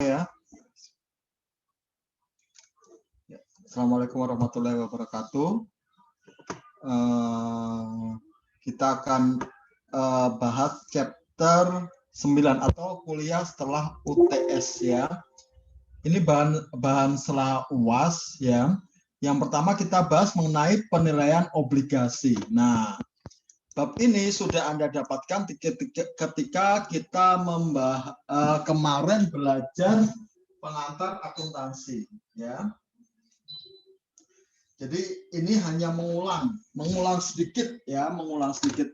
Ya. Assalamualaikum warahmatullahi wabarakatuh. Kita akan bahas chapter 9 atau kuliah setelah UTS ya. Ini bahan setelah UAS ya. Yang pertama kita bahas mengenai penilaian obligasi. Nah, bab ini sudah Anda dapatkan ketika kita kemarin belajar pengantar akuntansi ya. Jadi ini hanya mengulang sedikit ya, mengulang sedikit.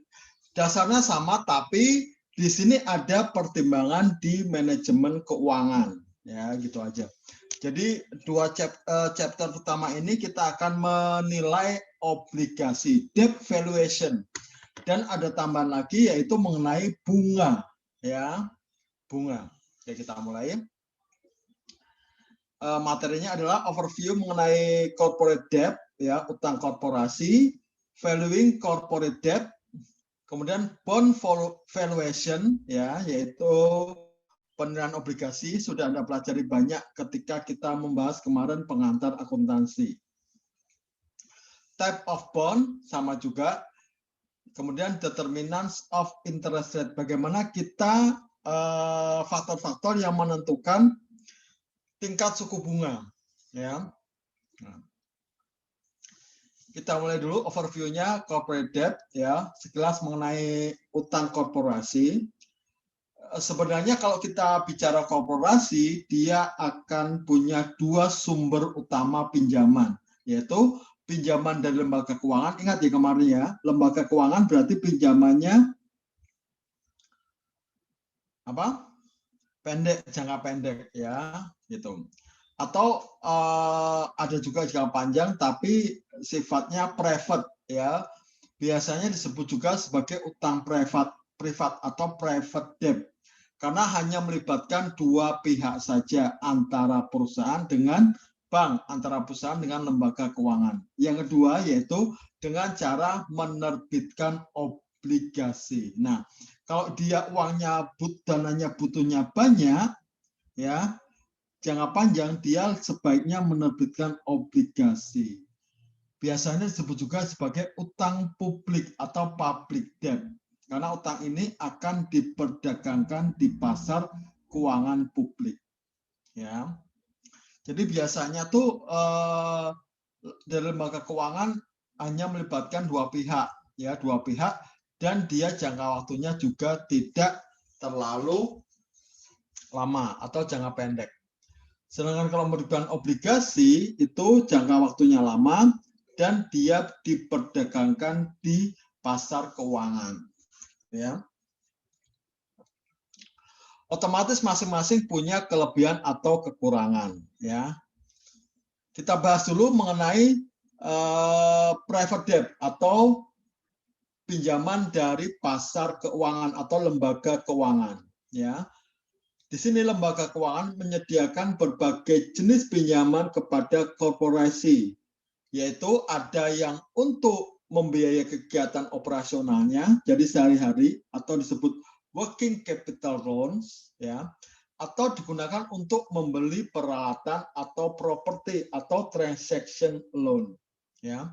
Dasarnya sama, tapi di sini ada pertimbangan di manajemen keuangan ya, gitu aja. Jadi chapter pertama ini kita akan menilai obligasi, debt valuation, dan ada tambahan lagi yaitu mengenai bunga ya, bunga. Oke, kita mulai. Materinya adalah overview mengenai corporate debt ya, utang korporasi, valuing corporate debt, kemudian bond valuation ya, yaitu penilaian obligasi. Sudah Anda pelajari banyak ketika kita membahas kemarin pengantar akuntansi. Type of bond sama juga. Kemudian determinants of interest rate, bagaimana kita faktor-faktor yang menentukan tingkat suku bunga ya. Nah, kita mulai dulu overview-nya corporate debt ya, sekilas mengenai utang korporasi. Sebenarnya kalau kita bicara korporasi, dia akan punya dua sumber utama pinjaman, yaitu pinjaman dari lembaga keuangan. Ingat ya kemarin ya, lembaga keuangan berarti pinjamannya apa? Pendek, jangka pendek ya, gitu. Atau ada juga jangka panjang tapi sifatnya private ya, biasanya disebut juga sebagai utang privat atau private debt karena hanya melibatkan dua pihak saja, antara perusahaan dengan bank, antara perusahaan dengan lembaga keuangan. Yang kedua yaitu dengan cara menerbitkan obligasi. Nah, kalau dia uangnya dananya butuhnya banyak ya, jangka panjang, dia sebaiknya menerbitkan obligasi. Biasanya disebut juga sebagai utang publik atau public debt. Karena utang ini akan diperdagangkan di pasar keuangan publik. Ya. Jadi biasanya tuh dari lembaga keuangan hanya melibatkan dua pihak, ya, dua pihak, dan dia jangka waktunya juga tidak terlalu lama atau jangka pendek. Sedangkan kalau menerbitkan obligasi itu jangka waktunya lama dan dia diperdagangkan di pasar keuangan. Ya. Otomatis masing-masing punya kelebihan atau kekurangan. Ya. Kita bahas dulu mengenai private debt atau pinjaman dari pasar keuangan atau lembaga keuangan. Ya. Di sini lembaga keuangan menyediakan berbagai jenis pinjaman kepada korporasi, yaitu ada yang untuk membiayai kegiatan operasionalnya, jadi sehari-hari, atau disebut working capital loans, ya, atau digunakan untuk membeli peralatan atau properti atau transaction loan. Ya.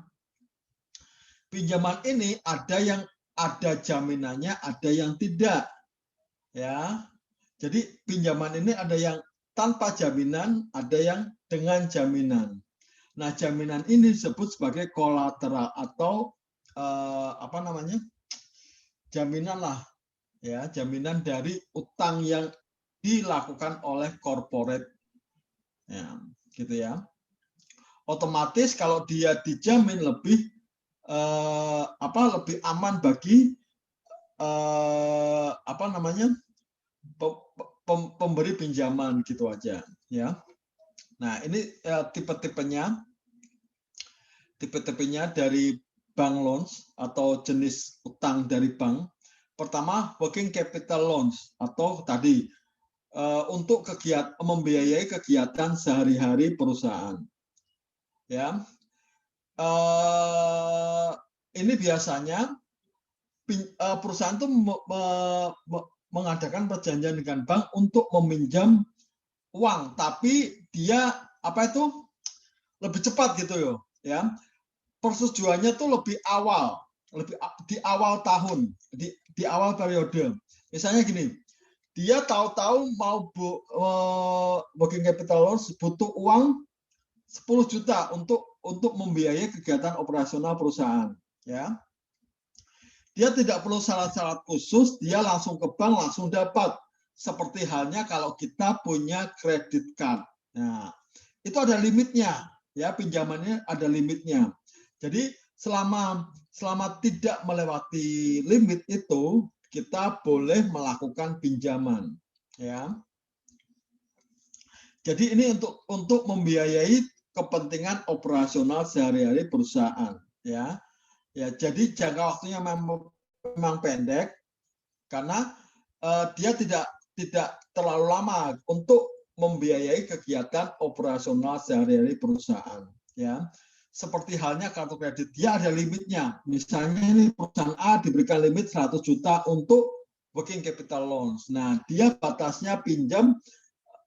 Pinjaman ini ada yang ada jaminannya, ada yang tidak. Ya. Jadi pinjaman ini ada yang tanpa jaminan, ada yang dengan jaminan. Nah, jaminan ini disebut sebagai kolateral atau apa namanya? Jaminan lah, ya, jaminan dari utang yang dilakukan oleh corporate. Ya, gitu ya. Otomatis kalau dia dijamin lebih lebih aman bagi apa namanya? Pemberi pinjaman, gitu aja ya. Nah, ini tipe-tipenya dari bank loans atau jenis utang dari bank. Pertama, working capital loans atau tadi untuk membiayai kegiatan sehari-hari perusahaan. Ya, ini biasanya perusahaan itu mengadakan perjanjian dengan bank untuk meminjam uang, tapi dia apa itu lebih cepat gitu ya. Persetujuannya tuh lebih di awal tahun, di awal periode. Misalnya gini, dia tahu-tahu mau working capital loans butuh uang 10 juta untuk membiayai kegiatan operasional perusahaan, ya. Dia tidak perlu syarat-syarat khusus, dia langsung ke bank langsung dapat. Seperti halnya kalau kita punya kredit card. Nah, itu ada limitnya, ya, pinjamannya ada limitnya. Jadi selama tidak melewati limit itu, kita boleh melakukan pinjaman, ya. Jadi ini untuk membiayai kepentingan operasional sehari-hari perusahaan, ya. Ya, jadi jangka waktunya memang pendek karena dia tidak terlalu lama untuk membiayai kegiatan operasional sehari-hari perusahaan, ya. Seperti halnya kartu kredit, dia ada limitnya. Misalnya ini perusahaan A diberikan limit 100 juta untuk working capital loans. Nah, dia batasnya pinjam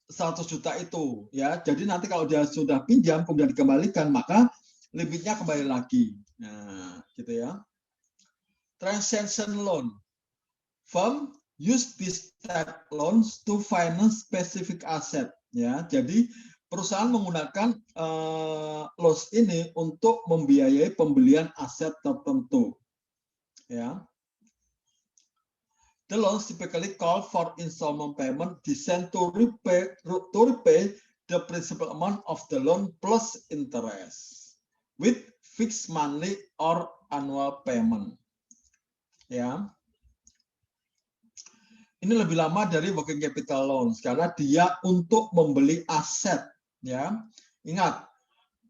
100 juta itu, ya. Jadi nanti kalau dia sudah pinjam kemudian dikembalikan, maka limitnya kembali lagi. Nah, gitu ya. Transaction loan. Firm use these type loans to finance specific asset. Ya, jadi perusahaan menggunakan loans ini untuk membiayai pembelian aset tertentu. Ya. The loans typically call for installment payment designed to repay the principal amount of the loan plus interest with fixed monthly or annual payment. Ya, ini lebih lama dari working capital loans karena dia untuk membeli aset. Ya, ingat,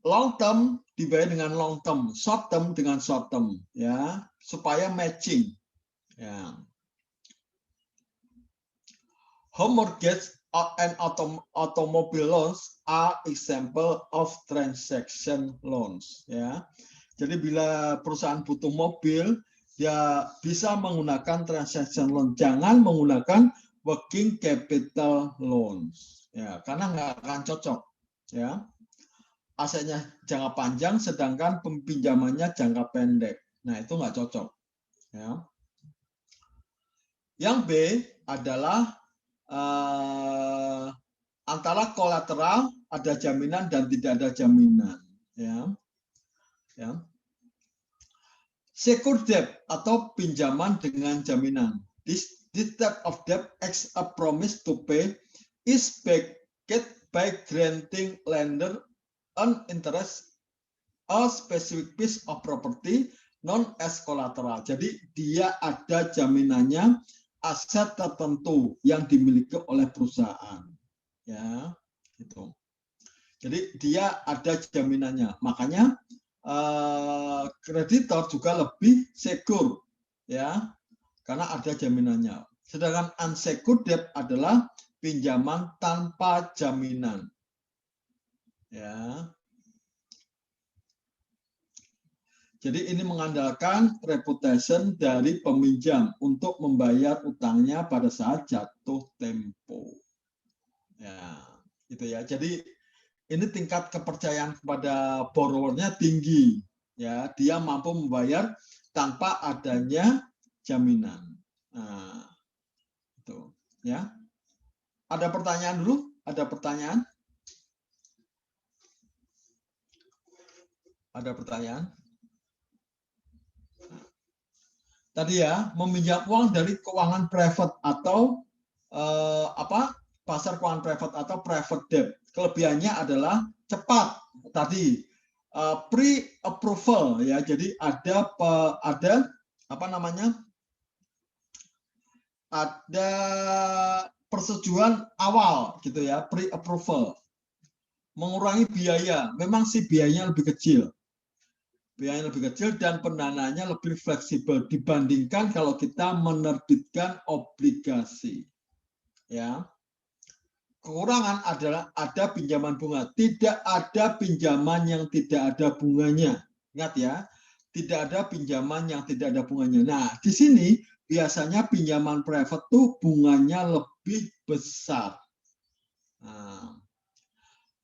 long term dibayar dengan long term, short term dengan short term, ya, supaya matching. Ya. Home mortgage and automobile loans are example of transaction loans. Ya, jadi bila perusahaan butuh mobil, dia bisa menggunakan transaction loan. Jangan menggunakan working capital loans, ya, karena nggak akan cocok. Ya, asetnya jangka panjang, sedangkan pinjamannya jangka pendek. Nah, itu nggak cocok. Ya. Yang B adalah antara kolateral, ada jaminan dan tidak ada jaminan. Ya. Ya. Secured debt atau pinjaman dengan jaminan. This type of debt as a promise to pay is backed by granting lender an interest a specific piece of property known as collateral. Jadi dia ada jaminannya aset tertentu yang dimiliki oleh perusahaan. Ya, gitu. Jadi dia ada jaminannya. Makanya kreditor juga lebih secure, ya, karena ada jaminannya. Sedangkan unsecured debt adalah pinjaman tanpa jaminan, ya. Jadi ini mengandalkan reputation dari peminjam untuk membayar utangnya pada saat jatuh tempo, ya, gitu ya. Jadi ini tingkat kepercayaan kepada borrowernya tinggi, ya, dia mampu membayar tanpa adanya jaminan. Nah, itu, ya. Ada pertanyaan dulu? Ada pertanyaan? Ada pertanyaan? Tadi ya, meminjam uang dari keuangan private atau pasar keuangan private atau private debt. Kelebihannya adalah cepat. Tadi pre-approval, ya, jadi ada apa namanya? Ada persetujuan awal gitu ya, pre-approval. Mengurangi biaya. Memang sih biayanya lebih kecil. Biayanya lebih kecil dan pendanaannya lebih fleksibel dibandingkan kalau kita menerbitkan obligasi. Ya. Kekurangan adalah ada pinjaman bunga. Tidak ada pinjaman yang tidak ada bunganya. Ingat ya, tidak ada pinjaman yang tidak ada bunganya. Nah, di sini biasanya pinjaman private tuh bunganya lebih besar. Nah,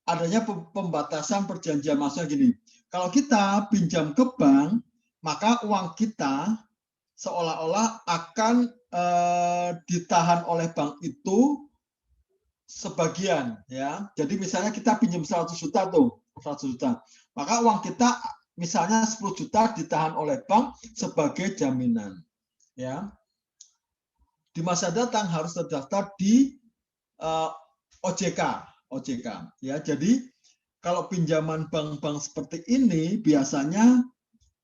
adanya pembatasan perjanjian, maksudnya gini, kalau kita pinjam ke bank, maka uang kita seolah-olah akan ditahan oleh bank itu sebagian, ya. Jadi misalnya kita pinjam 100 juta tuh, 100 juta. Maka uang kita misalnya 10 juta ditahan oleh bank sebagai jaminan, ya. Di masa datang harus terdaftar di OJK, ya. Jadi kalau pinjaman bank-bank seperti ini biasanya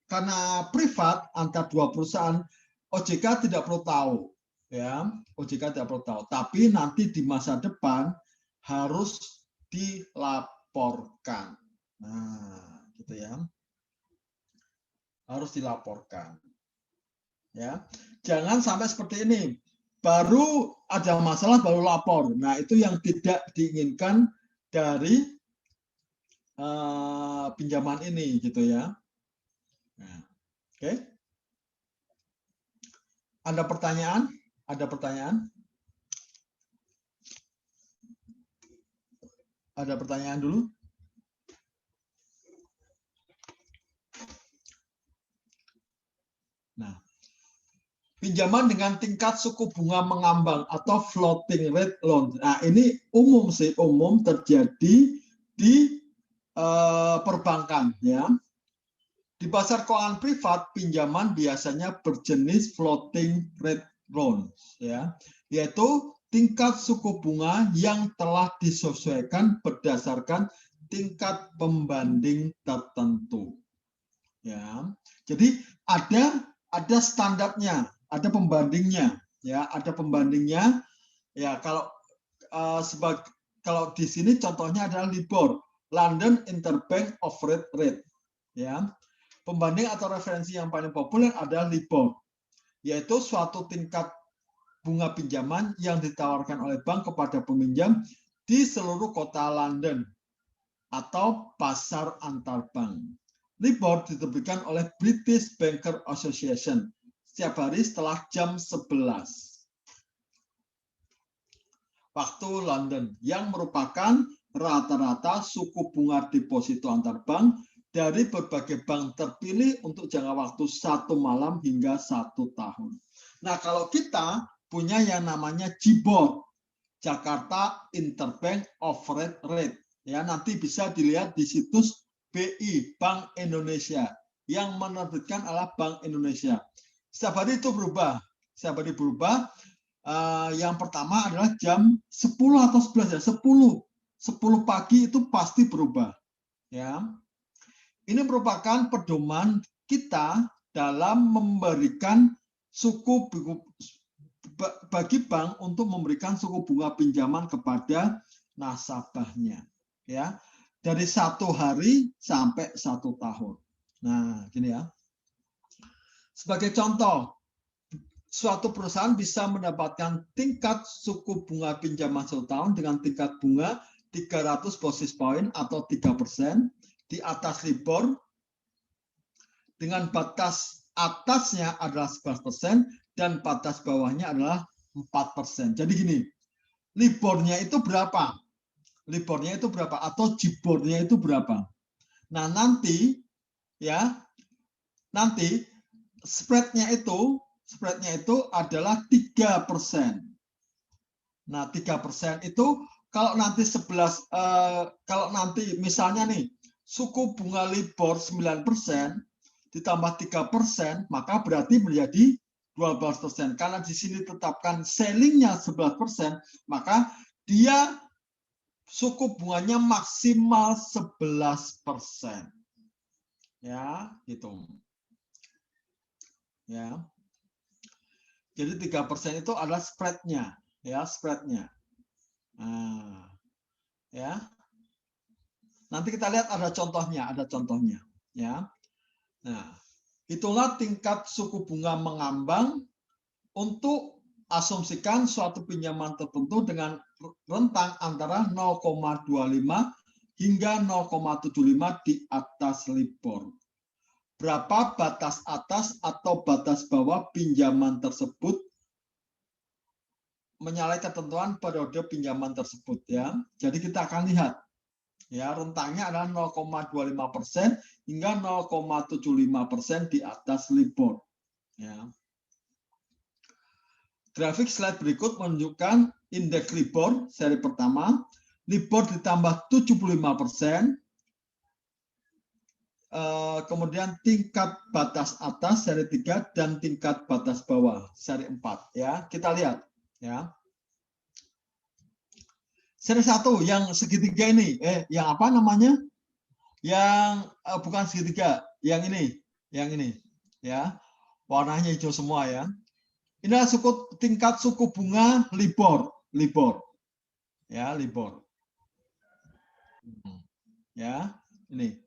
karena privat antar dua perusahaan, OJK tidak perlu tahu, ya. OJK tidak perlu tahu. Tapi nanti di masa depan harus dilaporkan. Nah, gitu ya. Harus dilaporkan. Ya. Jangan sampai seperti ini. Baru ada masalah baru lapor. Nah, itu yang tidak diinginkan dari pinjaman ini, gitu ya. Nah, oke. Ada pertanyaan? Ada pertanyaan? Ada pertanyaan dulu? Nah, pinjaman dengan tingkat suku bunga mengambang atau floating rate loan. Nah, ini umum sih, umum terjadi di perbankan, ya. Di pasar keuangan privat, pinjaman biasanya berjenis floating rate loan, ya, yaitu tingkat suku bunga yang telah disesuaikan berdasarkan tingkat pembanding tertentu, ya. Jadi ada standarnya, ada pembandingnya, ya, ada pembandingnya, ya. Kalau kalau di sini contohnya adalah LIBOR, London Interbank Offered Rate, ya. Pembanding atau referensi yang paling populer adalah LIBOR, yaitu suatu tingkat bunga pinjaman yang ditawarkan oleh bank kepada peminjam di seluruh kota London atau pasar antar bank. LIBOR diterbitkan oleh British Banker Association setiap hari setelah jam 11 waktu London, yang merupakan rata-rata suku bunga deposito antar bank dari berbagai bank terpilih untuk jangka waktu 1 malam hingga 1 tahun. Nah, kalau kita punya yang namanya JIBOR, Jakarta Interbank Offered Rate, ya, nanti bisa dilihat di situs BI, Bank Indonesia, yang menerbitkan adalah Bank Indonesia. Setiap hari itu berubah, setiap hari berubah. Yang pertama adalah jam 10 atau 11 ya, 10 pagi itu pasti berubah, ya. Ini merupakan pedoman kita dalam memberikan suku bagi bank untuk memberikan suku bunga pinjaman kepada nasabahnya, ya, dari 1 hari sampai 1 tahun. Nah, gini ya. Sebagai contoh, suatu perusahaan bisa mendapatkan tingkat suku bunga pinjaman 1 tahun dengan tingkat bunga 300 basis point atau 3% di atas LIBOR, dengan batas atasnya adalah 11% dan batas bawahnya adalah 4%. Jadi gini, LIBOR-nya itu berapa? LIBOR-nya itu berapa? Atau JIBOR-nya itu berapa? Nah, nanti ya, nanti spread-nya itu adalah 3%. Nah, 3% itu kalau nanti 11 kalau nanti misalnya nih suku bunga LIBOR 9% ditambah 3%, maka berarti menjadi 12%. Karena di sini tetapkan selling-nya 11%, maka dia suku bunganya maksimal 11%. Ya, gitu. Ya. Jadi 3% itu adalah spread-nya, ya, spread-nya. Nah, ya. Nanti kita lihat ada contohnya, ya. Nah, itulah tingkat suku bunga mengambang untuk asumsikan suatu pinjaman tertentu dengan rentang antara 0,25 hingga 0,75 di atas LIBOR. Berapa batas atas atau batas bawah pinjaman tersebut menyalahi ketentuan periode pinjaman tersebut ya. Jadi kita akan lihat ya, rentangnya adalah 0,25% hingga 0,75% di atas LIBOR ya. Grafik slide berikut menunjukkan indeks LIBOR seri pertama, LIBOR ditambah 75%, kemudian tingkat batas atas seri 3 dan tingkat batas bawah seri 4 ya. Kita lihat ya. Seri 1 yang segitiga ini, yang apa namanya? Yang bukan segitiga, yang ini ya. Warnanya hijau semua ya. Inilah tingkat suku bunga LIBOR. Ya, LIBOR. Ya, ini.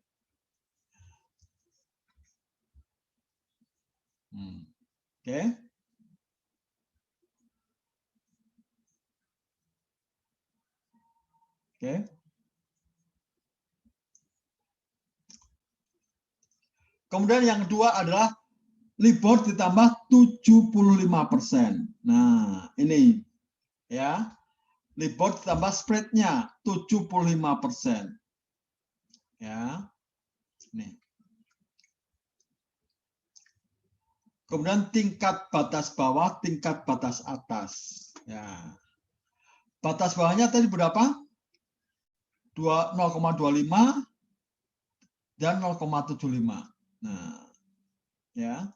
Oke. Oke. Kemudian yang kedua adalah LIBOR ditambah 75%. Nah, ini ya. LIBOR ditambah spread-nya 75%. Ya. Nih. Kemudian tingkat batas bawah, tingkat batas atas. Ya. Batas bawahnya tadi berapa? 0,25 dan 0,75. Nah, ya.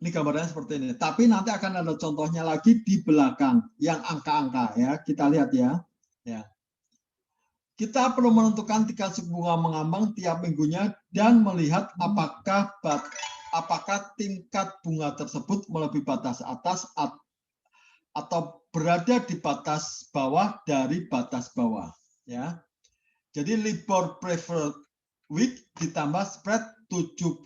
Ini gambarnya seperti ini. Tapi nanti akan ada contohnya lagi di belakang yang angka-angka ya. Kita lihat ya. Ya. Kita perlu menentukan tingkat suku bunga mengambang tiap minggunya dan melihat apakah tingkat bunga tersebut melebihi batas atas atau berada di batas bawah dari batas bawah ya. Jadi LIBOR preferred week ditambah spread 75%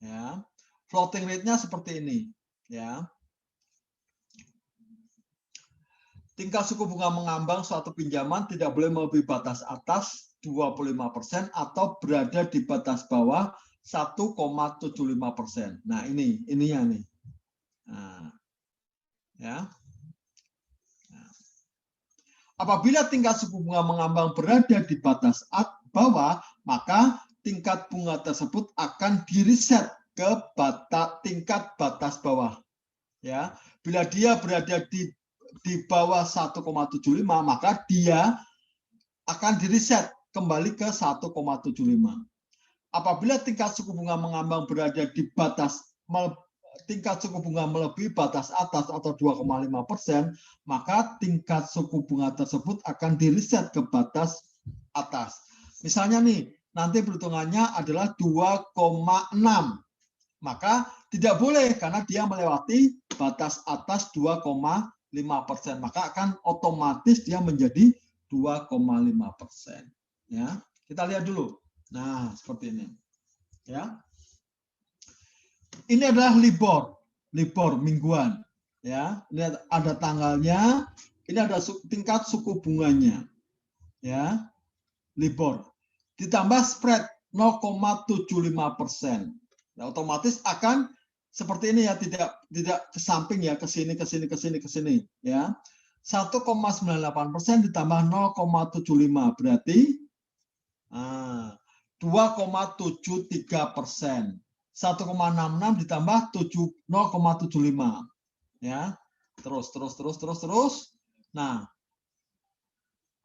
ya. Floating rate-nya seperti ini ya. Tingkat suku bunga mengambang suatu pinjaman tidak boleh melebihi batas atas 25% atau berada di batas bawah 1,75%. Nah, ininya nih. Nah, ya. Nah. Apabila tingkat suku bunga mengambang berada di batas bawah, maka tingkat bunga tersebut akan diriset ke tingkat batas bawah. Ya, bila dia berada di bawah 1,75, maka dia akan diriset kembali ke 1,75. Apabila tingkat suku bunga mengambang berada di tingkat suku bunga melebihi batas atas atau 2,5%, maka tingkat suku bunga tersebut akan diriset ke batas atas. Misalnya nih, nanti perhitungannya adalah 2,6. Maka tidak boleh karena dia melewati batas atas 2,5%. Maka akan otomatis dia menjadi 2,5%. Ya, kita lihat dulu. Nah, seperti ini. Ya. Ini adalah LIBOR mingguan. Ya, ini ada tanggalnya. Ini ada tingkat suku bunganya. Ya, LIBOR. Ditambah spread 0,75%. Nah, otomatis akan seperti ini ya, tidak ke samping ya, ke sini ya. 1,98% ditambah 0,75 berarti 2,73%. 1,66 ditambah 0,75 ya. Terus. Nah,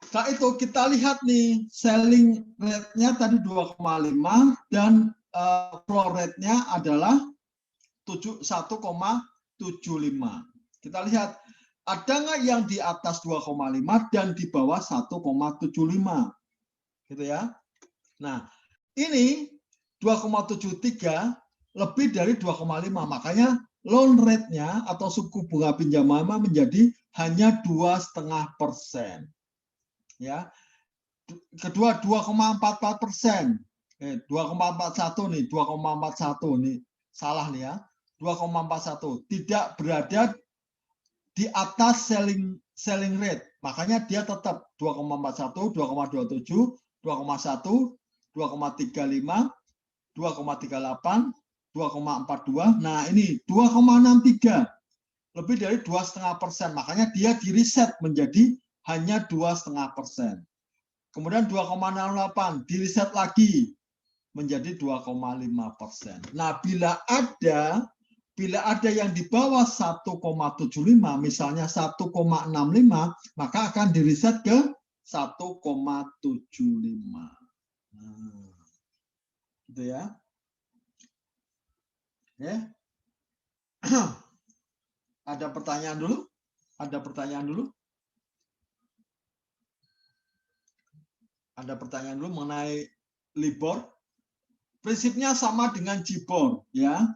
setelah itu kita lihat nih selling rate-nya tadi 2,5 dan floor rate-nya adalah 1,75. Kita lihat ada nggak yang di atas 2,5 dan di bawah 1,75 gitu ya. Nah, ini 2,73 lebih dari 2,5, makanya loan rate-nya atau suku bunga pinjaman menjadi hanya 2,5%. Ya. Kedua 2,44%. 2,41 nih, 2,41 nih. Salah nih ya. 2,41 tidak berada di atas selling rate. Makanya dia tetap 2,41, 2,27, 2,1 2,35, 2,38, 2,42. Nah, ini 2,63. Lebih dari 2,5%. Makanya dia diriset menjadi hanya 2,5%. Kemudian 2,08 diriset lagi menjadi 2,5%. Nah, bila ada yang di bawah 1,75, misalnya 1,65, maka akan diriset ke 1,75. Nah, gitu ya. Ya. Ada pertanyaan dulu? Ada pertanyaan dulu? Ada pertanyaan dulu mengenai LIBOR? Prinsipnya sama dengan JIBOR, ya.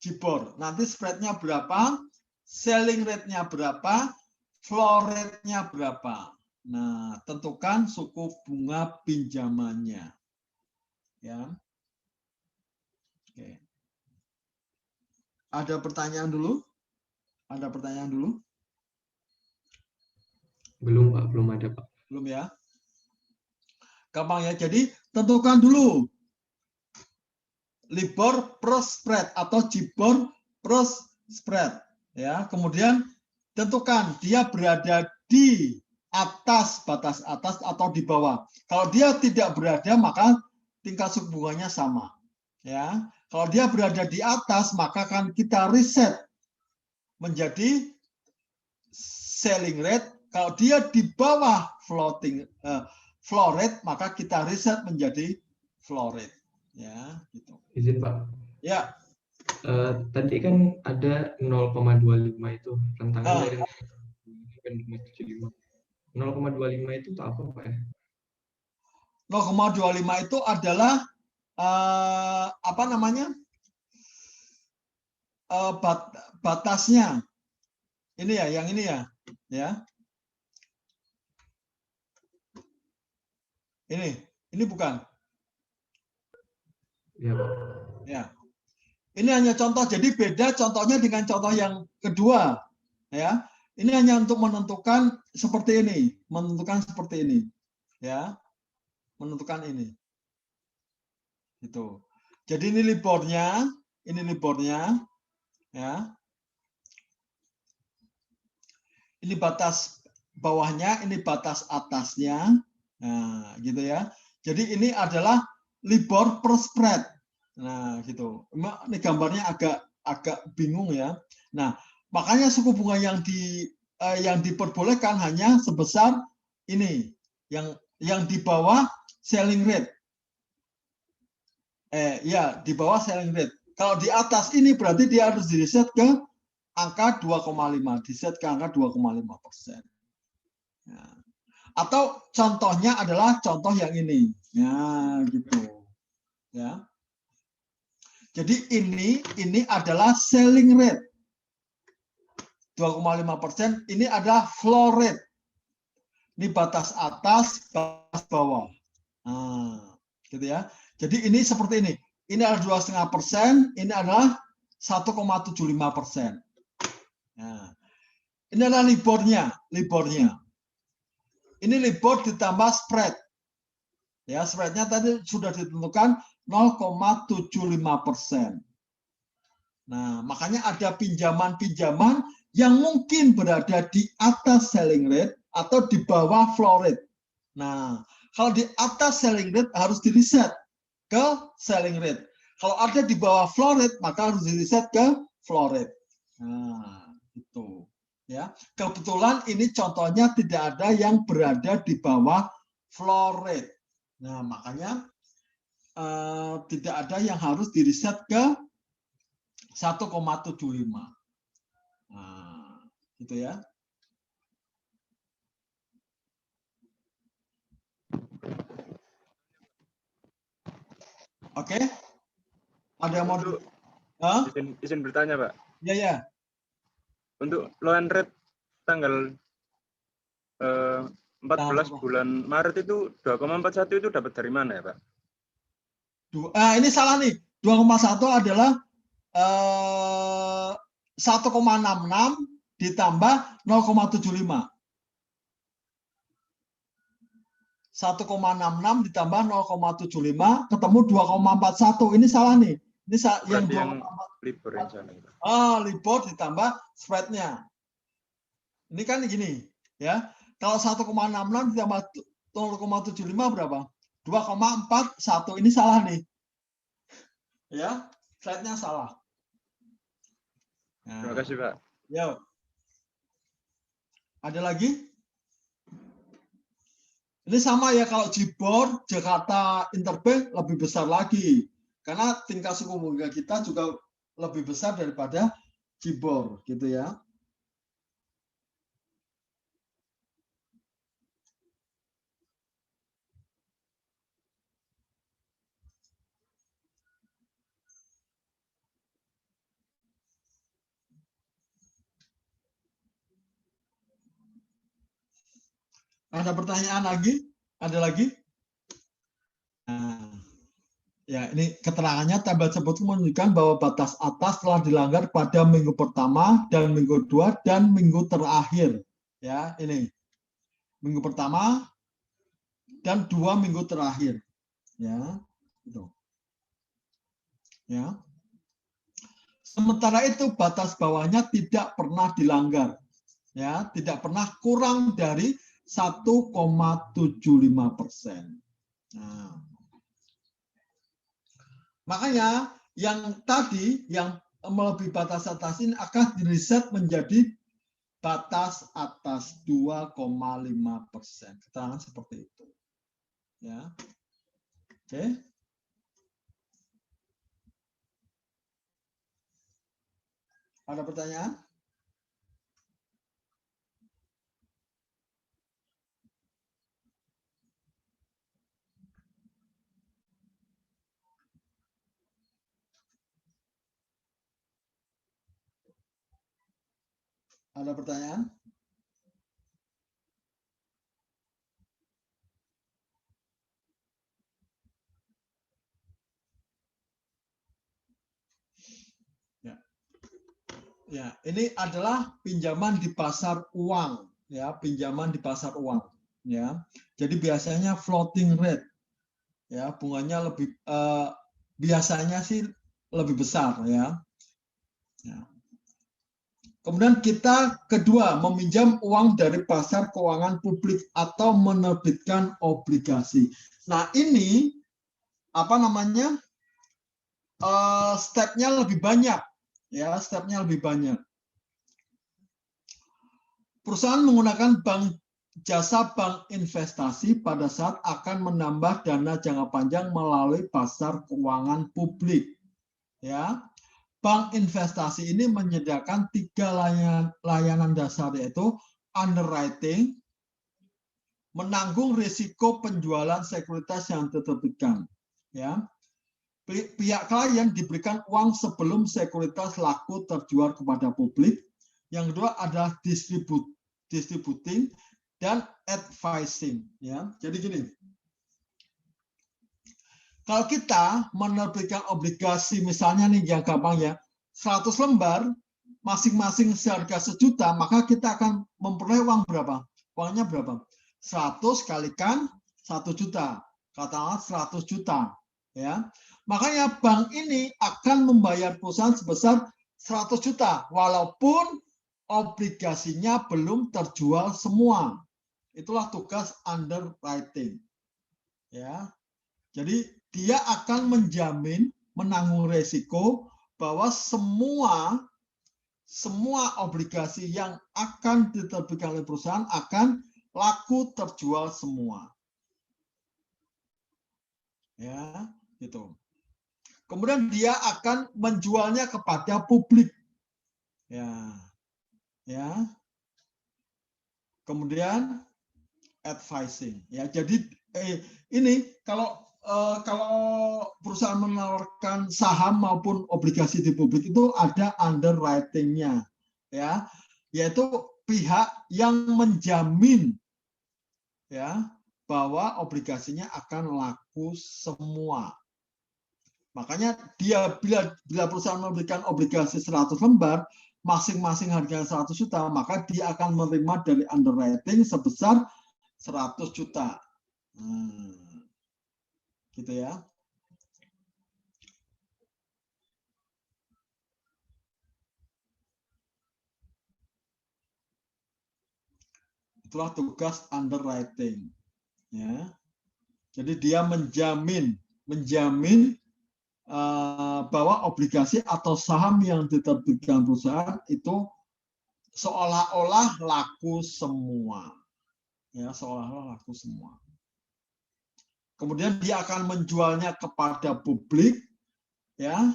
JIBOR. Nanti spreadnya berapa? Selling rate-nya berapa? Floor rate-nya berapa? Nah, tentukan suku bunga pinjamannya. Ya. Oke. Ada pertanyaan dulu? Ada pertanyaan dulu? Belum, Pak. Belum ada, Pak. Belum ya? Gampang ya. Jadi tentukan dulu LIBOR plus spread atau JIBOR plus spread. Ya. Kemudian tentukan dia berada di atas batas atas atau di bawah. Kalau dia tidak berada, maka tingkat suku bunganya sama. Ya. Kalau dia berada di atas, maka akan kita reset menjadi selling rate. Kalau dia di bawah floor rate, maka kita reset menjadi floor rate. Ya, gitu. Izin, Pak. Ya. Tadi kan ada 0,25 itu rentangan dari 0,75. 0,25 itu apa, Pak ya? 0,25 itu adalah apa namanya? Batasnya. Ini ya, yang ini ya. Ya. Ini bukan. Ya, Pak. Ya. Ini hanya contoh, jadi beda contohnya dengan contoh yang kedua. Ya. Ini hanya untuk menentukan seperti ini, menentukan seperti ini. Ya. Menentukan ini. Gitu. Jadi ini LIBOR-nya, ya. Ini batas bawahnya, ini batas atasnya. Nah, gitu ya. Jadi ini adalah LIBOR per spread. Nah, gitu. Ini gambarnya agak bingung ya. Nah, makanya suku bunga yang diperbolehkan hanya sebesar ini, yang di bawah selling rate. Ya, di bawah selling rate. Kalau di atas ini berarti dia harus di-reset ke angka 2,5, di-set ke angka 2,5%. Nah, atau contohnya adalah contoh yang ini. Ya, gitu. Ya. Jadi ini adalah selling rate 2,5%. Ini adalah floor rate. Ini batas atas, batas bawah. Nah, gitu ya. Jadi ini seperti ini. Ini adalah 2,5%. Ini adalah 1,75%. Nah, ini adalah LIBOR-nya. Ini LIBOR ditambah spread. Ya, spreadnya tadi sudah ditentukan 0,75%. Nah, makanya ada pinjaman-pinjaman yang mungkin berada di atas selling rate atau di bawah floor rate. Nah, kalau di atas selling rate harus di-reset ke selling rate. Kalau ada di bawah floor rate, maka harus di-reset ke floor rate. Nah, itu. Ya, kebetulan ini contohnya tidak ada yang berada di bawah floor rate. Nah, makanya tidak ada yang harus di-reset ke 1,75. Nah, gitu ya. Oke. Ada yang mau izin bertanya, Pak? Ya, ya. Untuk loan rate tanggal 14 bulan Maret itu 2,41 itu dapat dari mana ya, Pak? Ini salah nih. 2,1 adalah 1,66 ditambah 0,75. 1,66 ditambah 0,75 ketemu 2,41. Ini salah nih. Ini yang Berarti yang 2,4. libur yang sana itu. Libur ditambah spreadnya. Ini kan gini, ya. Kalau 1,66 ditambah 0,75 berapa? 2,41. Ini salah nih. Ya, slide-nya salah. Nah, Terima kasih, Pak. ya. Ada lagi? Ini sama ya, kalau JIBOR Jakarta Interbank lebih besar lagi. Karena tingkat suku bunga kita juga lebih besar daripada JIBOR, gitu ya. Ada pertanyaan lagi? Ada lagi? Nah, ya, ini keterangannya tabel tersebut menunjukkan bahwa batas atas telah dilanggar pada minggu pertama dan minggu kedua dan minggu terakhir. Ya, ini minggu pertama dan 2 minggu terakhir. Ya, itu. Ya. Sementara itu batas bawahnya tidak pernah dilanggar. Ya, tidak pernah kurang dari 1,75%. Nah, makanya yang tadi yang melebihi batas atas ini akan direset menjadi batas atas 2,5%. Keterangan seperti itu. Ya. Oke. Ada pertanyaan? Ada pertanyaan? Ya. Ya, ini adalah pinjaman di pasar uang, ya, pinjaman di pasar uang, ya. Jadi biasanya floating rate, ya, bunganya lebih biasanya sih lebih besar, ya. Ya. Kemudian kita kedua, meminjam uang dari pasar keuangan publik atau menerbitkan obligasi. Nah, ini apa namanya? Stepnya lebih banyak, ya, stepnya lebih banyak. Perusahaan menggunakan jasa bank investasi pada saat akan menambah dana jangka panjang melalui pasar keuangan publik, ya. Bank investasi ini menyediakan 3 layanan dasar, yaitu underwriting, menanggung risiko penjualan sekuritas yang diterbitkan. Ya. Pihak klien diberikan uang sebelum sekuritas laku terjual kepada publik. Yang kedua adalah distributing dan advising. Ya. Jadi gini, kalau kita menerbitkan obligasi, misalnya nih yang gampang ya, 100 lembar, masing-masing seharga 1 juta, maka kita akan memperoleh uang berapa? Uangnya berapa? 100 kalikan 1 juta, katakanlah 100 juta. Ya. Makanya bank ini akan membayar perusahaan sebesar 100 juta, walaupun obligasinya belum terjual semua. Itulah tugas underwriting. Ya. Jadi dia akan menjamin, menanggung resiko bahwa semua obligasi yang akan diterbitkan oleh perusahaan akan laku terjual semua. Ya, gitu. Kemudian dia akan menjualnya kepada publik. Ya. Ya. Kemudian advising. Ya, jadi ini kalau perusahaan menawarkan saham maupun obligasi di publik itu ada underwriting-nya, ya, yaitu pihak yang menjamin, ya, bahwa obligasinya akan laku semua. Makanya bila perusahaan memberikan obligasi 100 lembar, masing-masing harganya 100 juta, maka dia akan menerima dari underwriting sebesar 100 juta. Gitu ya. Itulah tugas underwriting. Ya. Jadi dia menjamin bahwa obligasi atau saham yang diterbitkan perusahaan itu seolah-olah laku semua. Ya, seolah-olah laku semua. Kemudian dia akan menjualnya kepada publik ya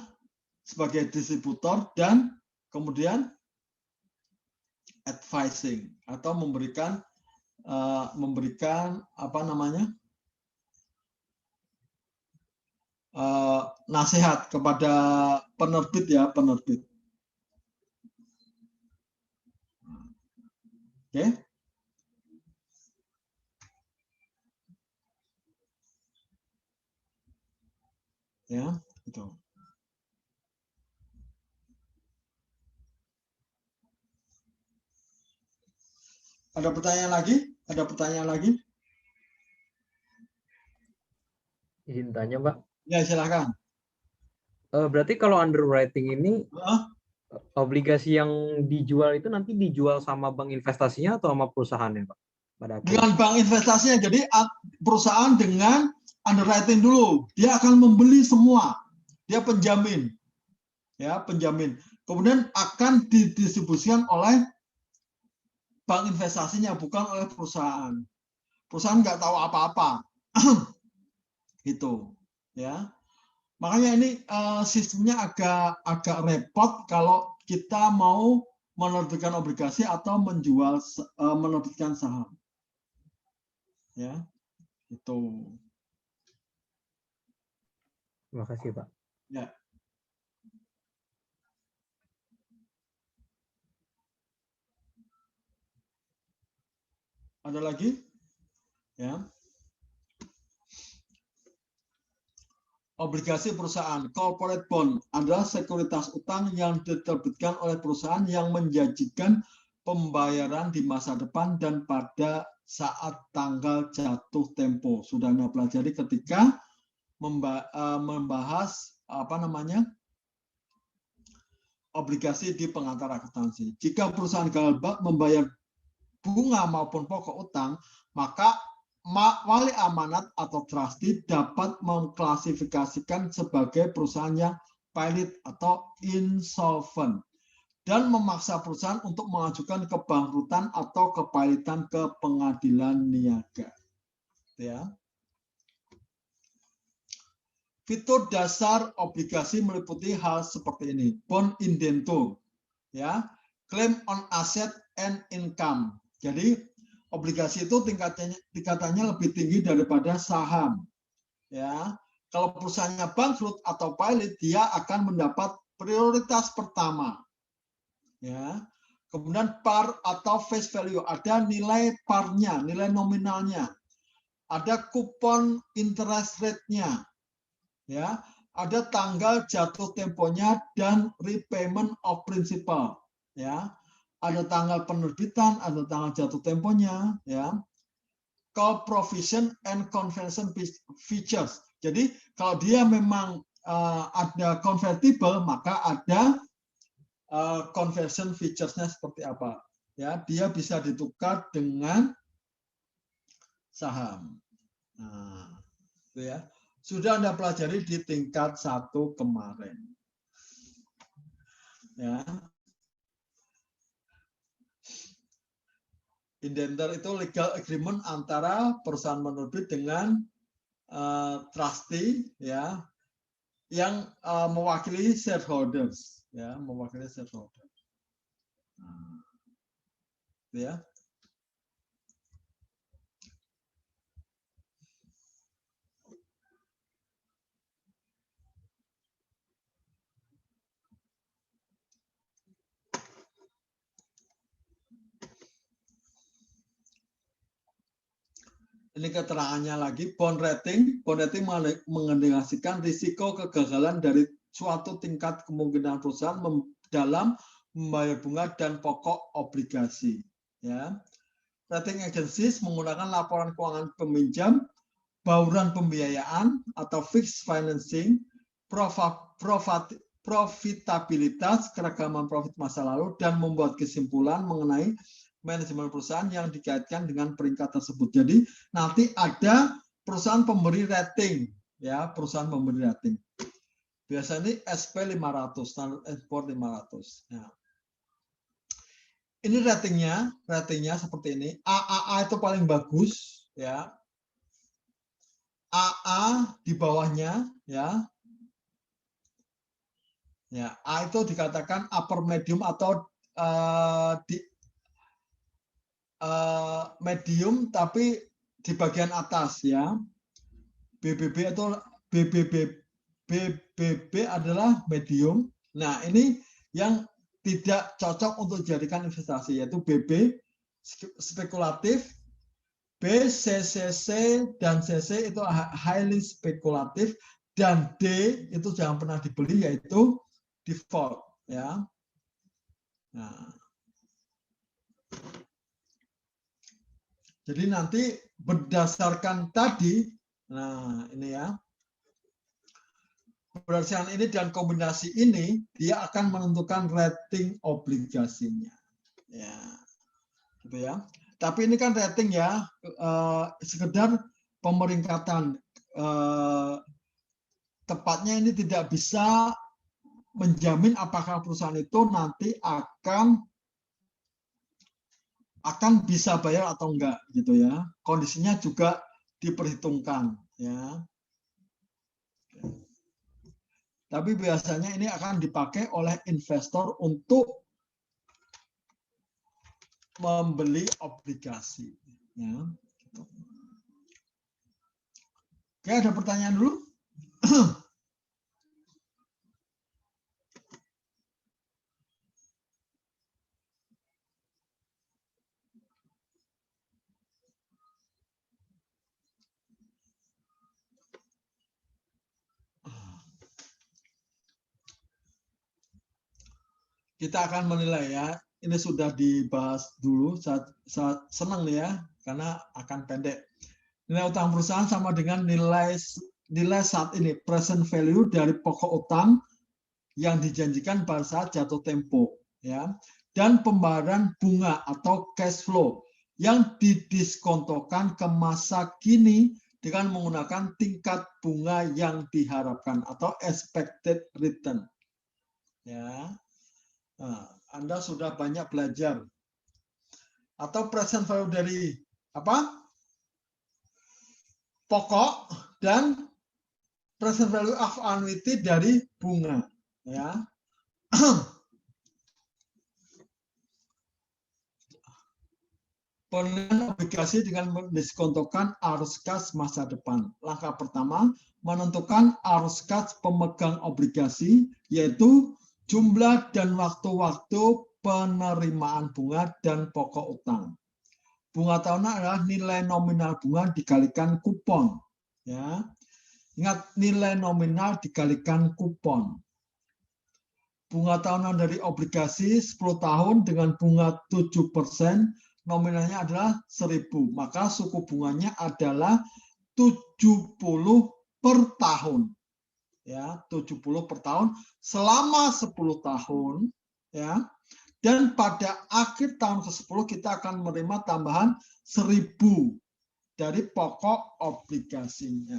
sebagai distributor dan kemudian advising atau memberikan apa namanya? Nasihat kepada penerbit ya, penerbit. Oke. Ya, itu. Ada pertanyaan lagi? Ada pertanyaan lagi? Izin tanya, Pak. Ya, silakan. Berarti kalau underwriting ini obligasi yang dijual itu nanti dijual sama bank investasinya atau sama perusahaannya, Pak? Dengan bank investasinya. Jadi perusahaan dengan underwriting dulu, dia akan membeli semua. Dia penjamin. Ya, penjamin. Kemudian akan didistribusikan oleh bank investasinya, bukan oleh perusahaan. Perusahaan nggak tahu apa-apa. Gitu. Ya. Makanya ini sistemnya agak repot kalau kita mau menerbitkan obligasi atau menerbitkan saham. Ya, itu. Terima kasih, Pak. Ya. Ada lagi? Ya. Obligasi perusahaan, corporate bond, adalah sekuritas utang yang diterbitkan oleh perusahaan yang menjanjikan pembayaran di masa depan dan pada saat tanggal jatuh tempo. Sudah Anda pelajari ketika membahas apa namanya obligasi di pengantar akuntansi. Jika perusahaan gagal membayar bunga maupun pokok utang, maka wali amanat atau trustee dapat mengklasifikasikan sebagai perusahaan yang pailit atau insolvent dan memaksa perusahaan untuk mengajukan kebangkrutan atau kepailitan ke pengadilan niaga. Ya. Fitur dasar obligasi meliputi hal seperti ini: bond indentur, ya, claim on asset and income. Jadi obligasi itu tingkatannya lebih tinggi daripada saham. Ya, kalau perusahaannya bangkrut atau pailit, dia akan mendapat prioritas pertama. Ya, kemudian par atau face value, ada nilai parnya, nilai nominalnya, ada kupon interest rate-nya, ya, ada tanggal jatuh temponya dan repayment of principal, ya. Ada tanggal penerbitan, ada tanggal jatuh temponya, ya. Call provision and conversion features. Jadi kalau dia memang ada convertible, maka ada conversion features-nya seperti apa. Ya, dia bisa ditukar dengan saham. Nah, itu ya. Sudah Anda pelajari di tingkat 1 kemarin. Ya. Indentur itu legal agreement antara perusahaan penerbit dengan trustee, ya, yang mewakili shareholders, ya, mewakili shareholders. Nah, ya. Ini keterangannya lagi, bond rating mengindikasikan risiko kegagalan dari suatu tingkat kemungkinan perusahaan dalam membayar bunga dan pokok obligasi. Ya. Rating agencies menggunakan laporan keuangan peminjam bauran pembiayaan atau fixed financing, profitabilitas, keragaman profit masa lalu, dan membuat kesimpulan mengenai manajemen perusahaan yang dikaitkan dengan peringkat tersebut. Jadi nanti ada perusahaan pemberi rating, ya, perusahaan pemberi rating. Biasanya ini SP 500, Standard & Poor's 500. Ya. Ini ratingnya seperti ini. AAA itu paling bagus, ya. AA di bawahnya, ya. Ya, A itu dikatakan upper medium atau medium tapi di bagian atas, ya. BBB adalah medium. Nah, ini yang tidak cocok untuk dijadikan investasi, yaitu BB spekulatif, B CCC dan CC itu highly spekulatif, dan D itu jangan pernah dibeli, yaitu default, ya. Nah, jadi nanti berdasarkan tadi, nah ini ya, berdasarkan ini dan kombinasi ini, dia akan menentukan rating obligasinya, ya, gitu ya. Tapi ini kan rating ya, sekedar pemeringkatan, tepatnya ini tidak bisa menjamin apakah perusahaan itu nanti akan bisa bayar atau enggak, gitu ya. Kondisinya juga diperhitungkan, ya. Tapi biasanya ini akan dipakai oleh investor untuk membeli obligasi, ya. Oke, ada pertanyaan dulu? Kita akan menilai ya, ini sudah dibahas dulu, saya senang ya, karena akan pendek. Nilai utang perusahaan sama dengan nilai saat ini, present value dari pokok utang yang dijanjikan pada saat jatuh tempo, ya, dan pembayaran bunga atau cash flow yang didiskontokan ke masa kini dengan menggunakan tingkat bunga yang diharapkan atau expected return, ya. Nah, Anda sudah banyak belajar. Atau present value dari apa? Pokok, dan present value of annuity dari bunga, ya. Penilaian obligasi dengan mendiskontokan arus kas masa depan. Langkah pertama, menentukan arus kas pemegang obligasi, yaitu jumlah dan waktu-waktu penerimaan bunga dan pokok utang. Bunga tahunan adalah nilai nominal bunga dikalikan kupon. Ya. Ingat, nilai nominal dikalikan kupon. Bunga tahunan dari obligasi 10 tahun dengan bunga 7%, nominalnya adalah 1.000. Maka suku bunganya adalah 70 per tahun. Ya, 70 per tahun selama 10 tahun, ya. Dan pada akhir tahun ke-10 kita akan menerima tambahan 1.000 dari pokok obligasinya,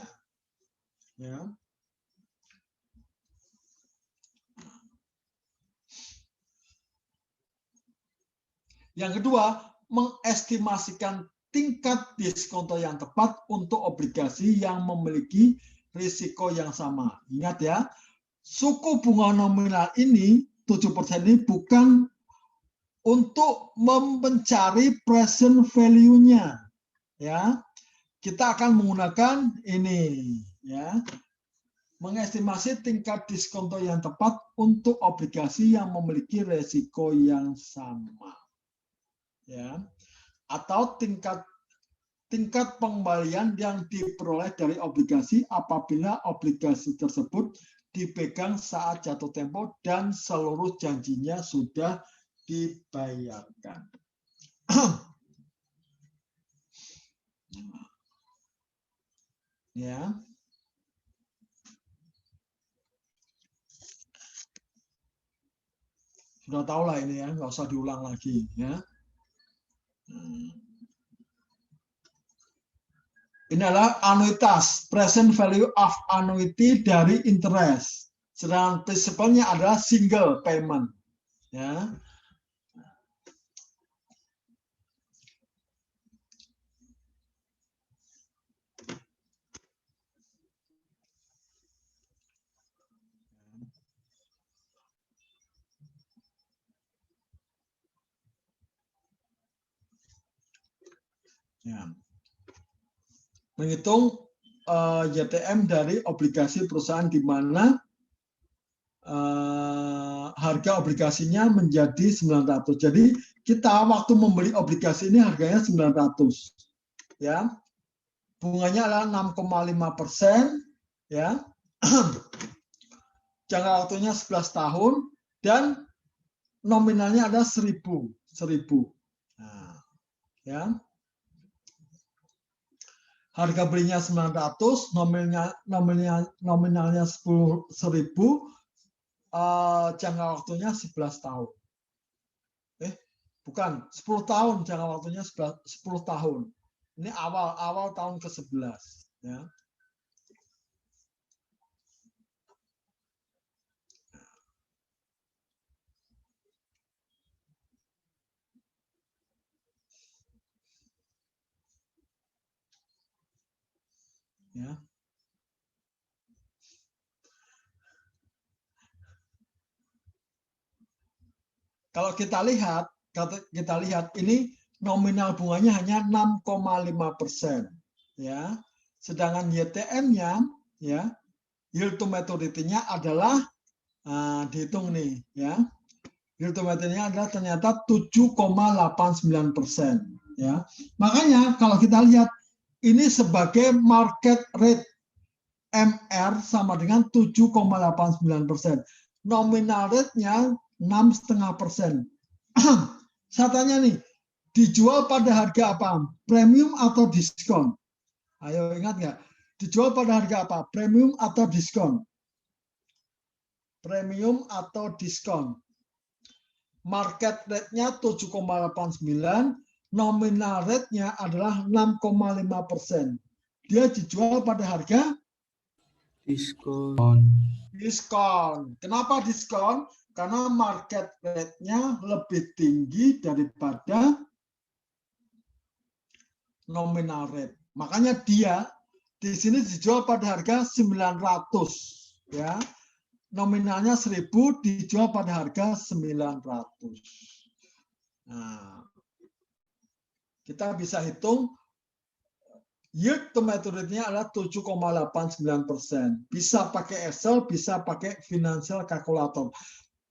ya. Yang kedua, mengestimasikan tingkat diskonto yang tepat untuk obligasi yang memiliki risiko yang sama. Ingat ya, suku bunga nominal ini 7% ini bukan untuk mencari present value-nya, ya. Kita akan menggunakan ini, ya, mengestimasi tingkat diskonto yang tepat untuk obligasi yang memiliki risiko yang sama, ya, atau tingkat pengembalian yang diperoleh dari obligasi apabila obligasi tersebut dipegang saat jatuh tempo dan seluruh janjinya sudah dibayarkan. Ya. Sudah tahu lah ini ya, nggak usah diulang lagi ya. Ini adalah anuitas, present value of annuity dari interest. Sedangkan prinsipalnya adalah single payment. Ya. Ya. Menghitung YTM dari obligasi perusahaan di mana harga obligasinya menjadi 900. Jadi kita waktu membeli obligasi ini harganya 900. Ya. Bunganya adalah 6,5%, ya. Jangka waktunya 11 tahun dan nominalnya ada 1.000. Nah, ya. Harga belinya 900, nominalnya 1.000, jangka waktunya 11 tahun. Bukan, 10 tahun, jangka waktunya 10 tahun. Ini awal tahun ke-11. Ya. Ya. Kalau kita lihat ini nominal bunganya hanya 6,5%, ya. Sedangkan YTM-nya, ya, yield to maturity-nya adalah dihitung nih, ya. Yield to maturity-nya adalah ternyata 7,89%, ya. Makanya kalau kita lihat ini sebagai market rate MR sama dengan 7,89%. Nominal rate-nya 6,5%. Saya tanya nih, dijual pada harga apa? Premium atau diskon? Ayo ingat nggak? Dijual pada harga apa? Premium atau diskon? Premium atau diskon? Market rate-nya 7,89%, nominal rate-nya adalah 6,5%. Dia dijual pada harga Diskon. diskon. Kenapa diskon? Karena market rate-nya lebih tinggi daripada nominal rate. Makanya dia di sini dijual pada harga 900, ya. Nominalnya 1.000, dijual pada harga 900. Nah, kita bisa hitung yield to maturity-nya adalah 7,89%. Bisa pakai Excel, bisa pakai financial calculator.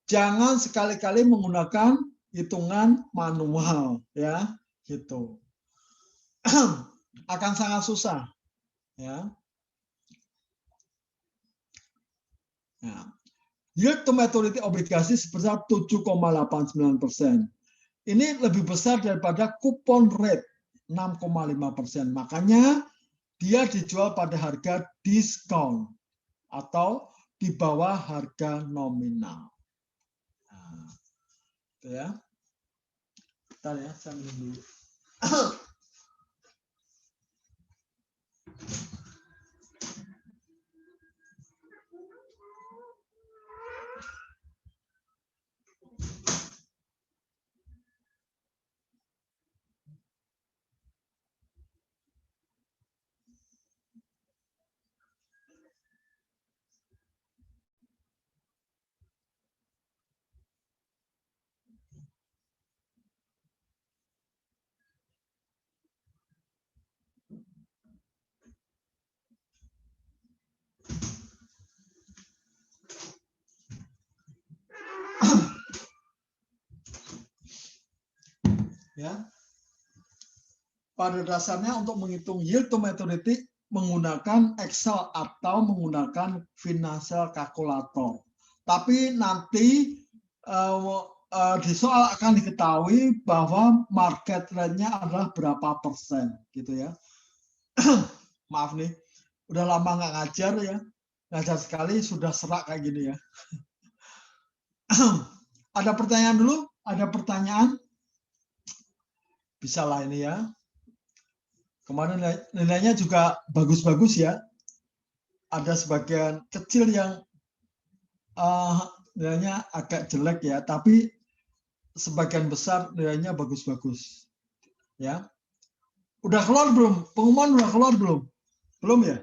Jangan sekali-kali menggunakan hitungan manual, ya, gitu. Akan sangat susah, ya. Nah, yield to maturity obligasi sebesar 7,89%. Ini lebih besar daripada kupon rate 6,5%. Makanya dia dijual pada harga diskon atau di bawah harga nominal. Nah, itu ya. Bentar ya, saya minum dulu. Ya. Pada dasarnya untuk menghitung yield to maturity menggunakan Excel atau menggunakan financial calculator. Tapi nanti di soal akan diketahui bahwa market rate-nya adalah berapa persen, gitu ya. Maaf nih, Udah lama nggak ngajar ya, ngajar sekali sudah serak kayak gini ya. Ada pertanyaan dulu? Ada pertanyaan? Bisa lah ini ya. Kemarin nilainya juga bagus-bagus ya. Ada sebagian kecil yang nilainya agak jelek ya, tapi sebagian besar nilainya bagus-bagus. Ya. Udah keluar belum? Pengumuman udah keluar belum? Belum ya?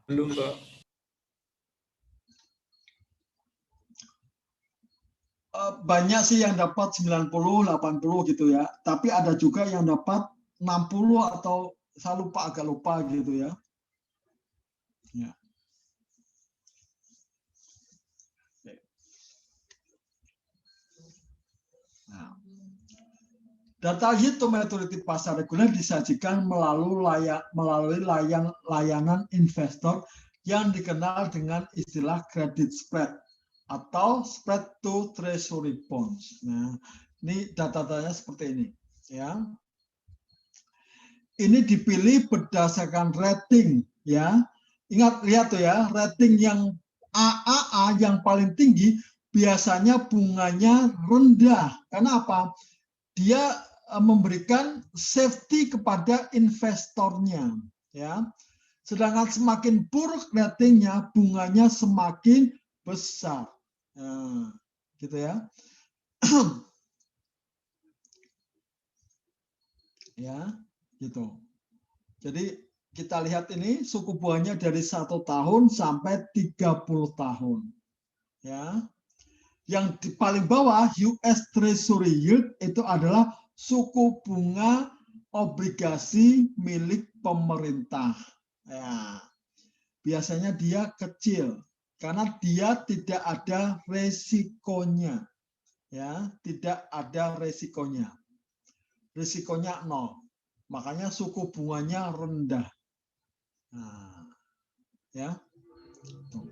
Belum, Pak. Banyak sih yang dapat 90, 80 gitu ya. Tapi ada juga yang dapat 60 atau saya lupa, agak lupa gitu ya. Ya. Nah. Data yield to maturity pasar reguler disajikan melalui layanan investor yang dikenal dengan istilah credit spread atau spread to treasury bonds. Nah, ini data-datanya seperti ini, ya. Ini dipilih berdasarkan rating, ya. Ingat, lihat tuh ya, rating yang AAA yang paling tinggi biasanya bunganya rendah. Karena apa? Dia memberikan safety kepada investornya, ya. Sedangkan semakin buruk ratingnya, bunganya semakin besar, nah, gitu ya. Ya, gitu. Jadi kita lihat ini suku bunganya dari 1 tahun sampai 30 tahun, ya. Yang di paling bawah US Treasury Yield itu adalah suku bunga obligasi milik pemerintah. Ya, biasanya dia kecil karena dia tidak ada resikonya. Ya, tidak ada resikonya. Risikonya 0. Makanya suku bunganya rendah. Nah, ya. Tuh.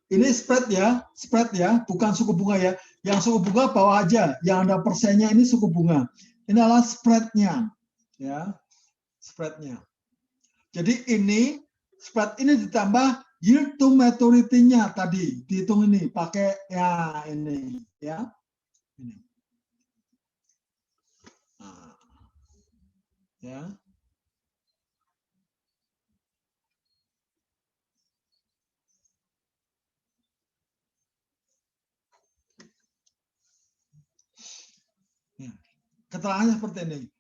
Ini spread ya, bukan suku bunga ya. Yang suku bunga bawah aja, yang ada persennya ini suku bunga. Ini adalah spreadnya, ya, spreadnya. Jadi ini spread ini ditambah yield to maturity-nya tadi, dihitung ini pakai ya ini, ya, ini, nah, ya. Keterangannya seperti ini.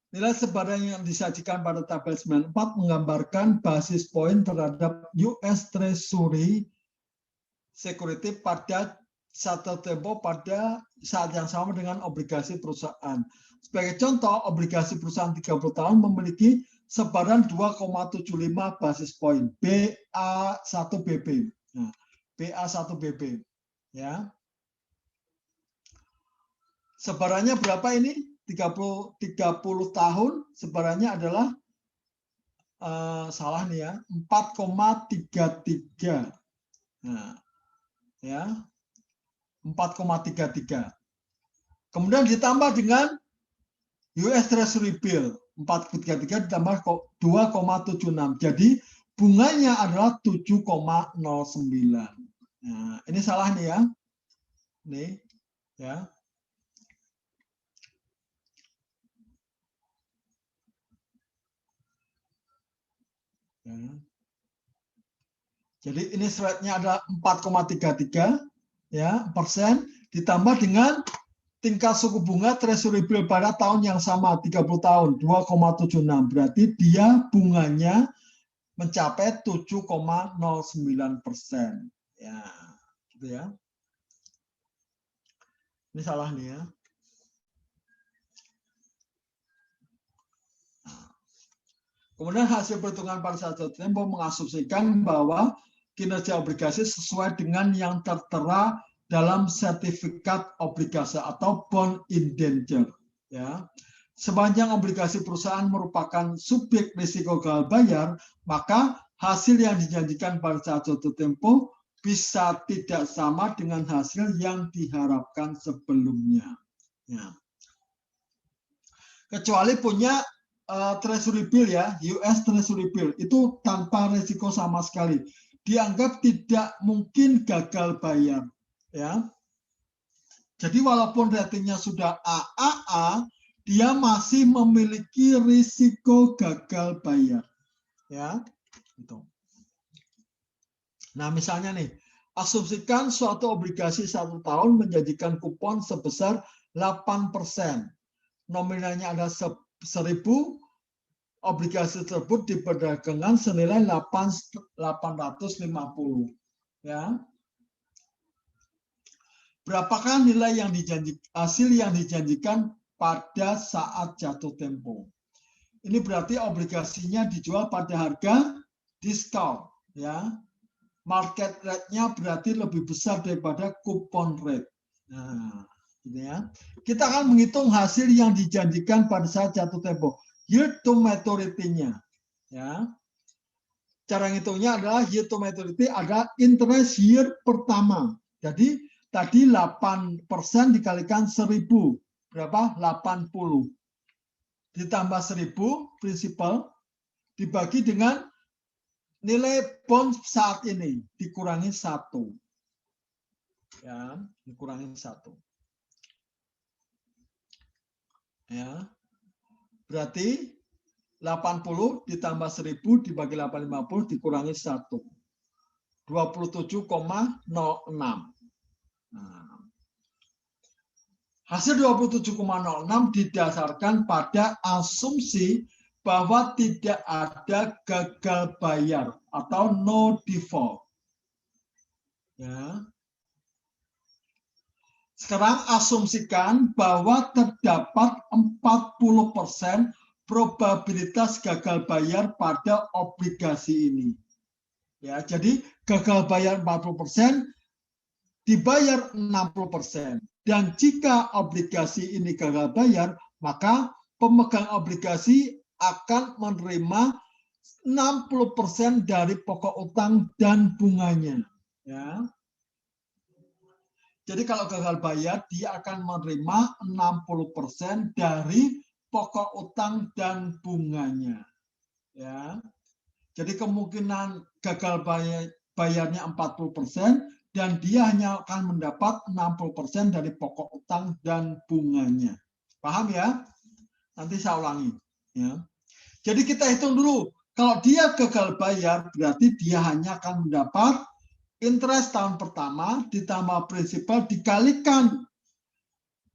Nilai sebaran yang disajikan pada tabel 94 menggambarkan basis poin terhadap US Treasury Security pada satu tempo pada saat yang sama dengan obligasi perusahaan. Sebagai contoh, obligasi perusahaan 30 tahun memiliki sebaran 2,75 basis poin BA1BB. Nah, BA1BB, ya. Sebarannya berapa ini? 30 tahun sebarannya adalah salah nih ya, 4,33. Nah, ya. 4,33. Kemudian ditambah dengan US Treasury Bill 4,33 ditambah 2,76. Jadi bunganya adalah 7,09. Nah, ini salah nih ya. Nih, ya. Jadi ini spreadnya ada 4,33 ya persen ditambah dengan tingkat suku bunga Treasury Bill pada tahun yang sama 30 tahun 2,76, berarti dia bunganya mencapai 7,09%. Ya, gitu ya. Ini salah nih ya. Kemudian hasil perhitungan pada saat tempo mengasumsikan bahwa kinerja obligasi sesuai dengan yang tertera dalam sertifikat obligasi atau bond indenture. Ya. Sepanjang obligasi perusahaan merupakan subjek risiko gagal bayar, maka hasil yang dijanjikan pada saat jatuh tempo bisa tidak sama dengan hasil yang diharapkan sebelumnya. Ya. Kecuali punya treasury bill ya, US treasury bill itu tanpa resiko sama sekali. Dianggap tidak mungkin gagal bayar, ya. Jadi walaupun ratingnya sudah AAA, dia masih memiliki risiko gagal bayar, ya. Gitu. Nah, misalnya nih, asumsikan suatu obligasi 1 tahun menjanjikan kupon sebesar 8%. Nominalnya ada 1.000, obligasi tersebut diperdagangkan senilai 850. Ya. Berapakah nilai yang hasil yang dijanjikan pada saat jatuh tempo? Ini berarti obligasinya dijual pada harga diskon, ya. Market rate-nya berarti lebih besar daripada kupon rate. Nah, gitu ya. Kita akan menghitung hasil yang dijanjikan pada saat jatuh tempo, yield to maturity-nya, ya. Cara ngitungnya adalah yield to maturity ada interest year pertama. Jadi tadi 8% dikalikan 1.000, berapa? 80. Ditambah 1.000 prinsipal dibagi dengan nilai bond saat ini dikurangi 1. Ya, dikurangi 1. Ya. Berarti 80 ditambah 1.000 dibagi 850 dikurangi 1. 27,06. Nah, hasil 27,06 didasarkan pada asumsi bahwa tidak ada gagal bayar atau no default. Ya. Sekarang asumsikan bahwa terdapat 40% probabilitas gagal bayar pada obligasi ini. Ya, jadi gagal bayar 40%, dibayar 60%. Dan jika obligasi ini gagal bayar, maka pemegang obligasi akan menerima 60% dari pokok utang dan bunganya. Ya. Jadi kalau gagal bayar, dia akan menerima 60% dari pokok utang dan bunganya. Ya. Jadi kemungkinan gagal bayarnya 40%, dan dia hanya akan mendapat 60% dari pokok utang dan bunganya. Paham ya? Nanti saya ulangi. Ya. Jadi kita hitung dulu. Kalau dia gagal bayar, berarti dia hanya akan mendapat interest tahun pertama ditambah prinsipal dikalikan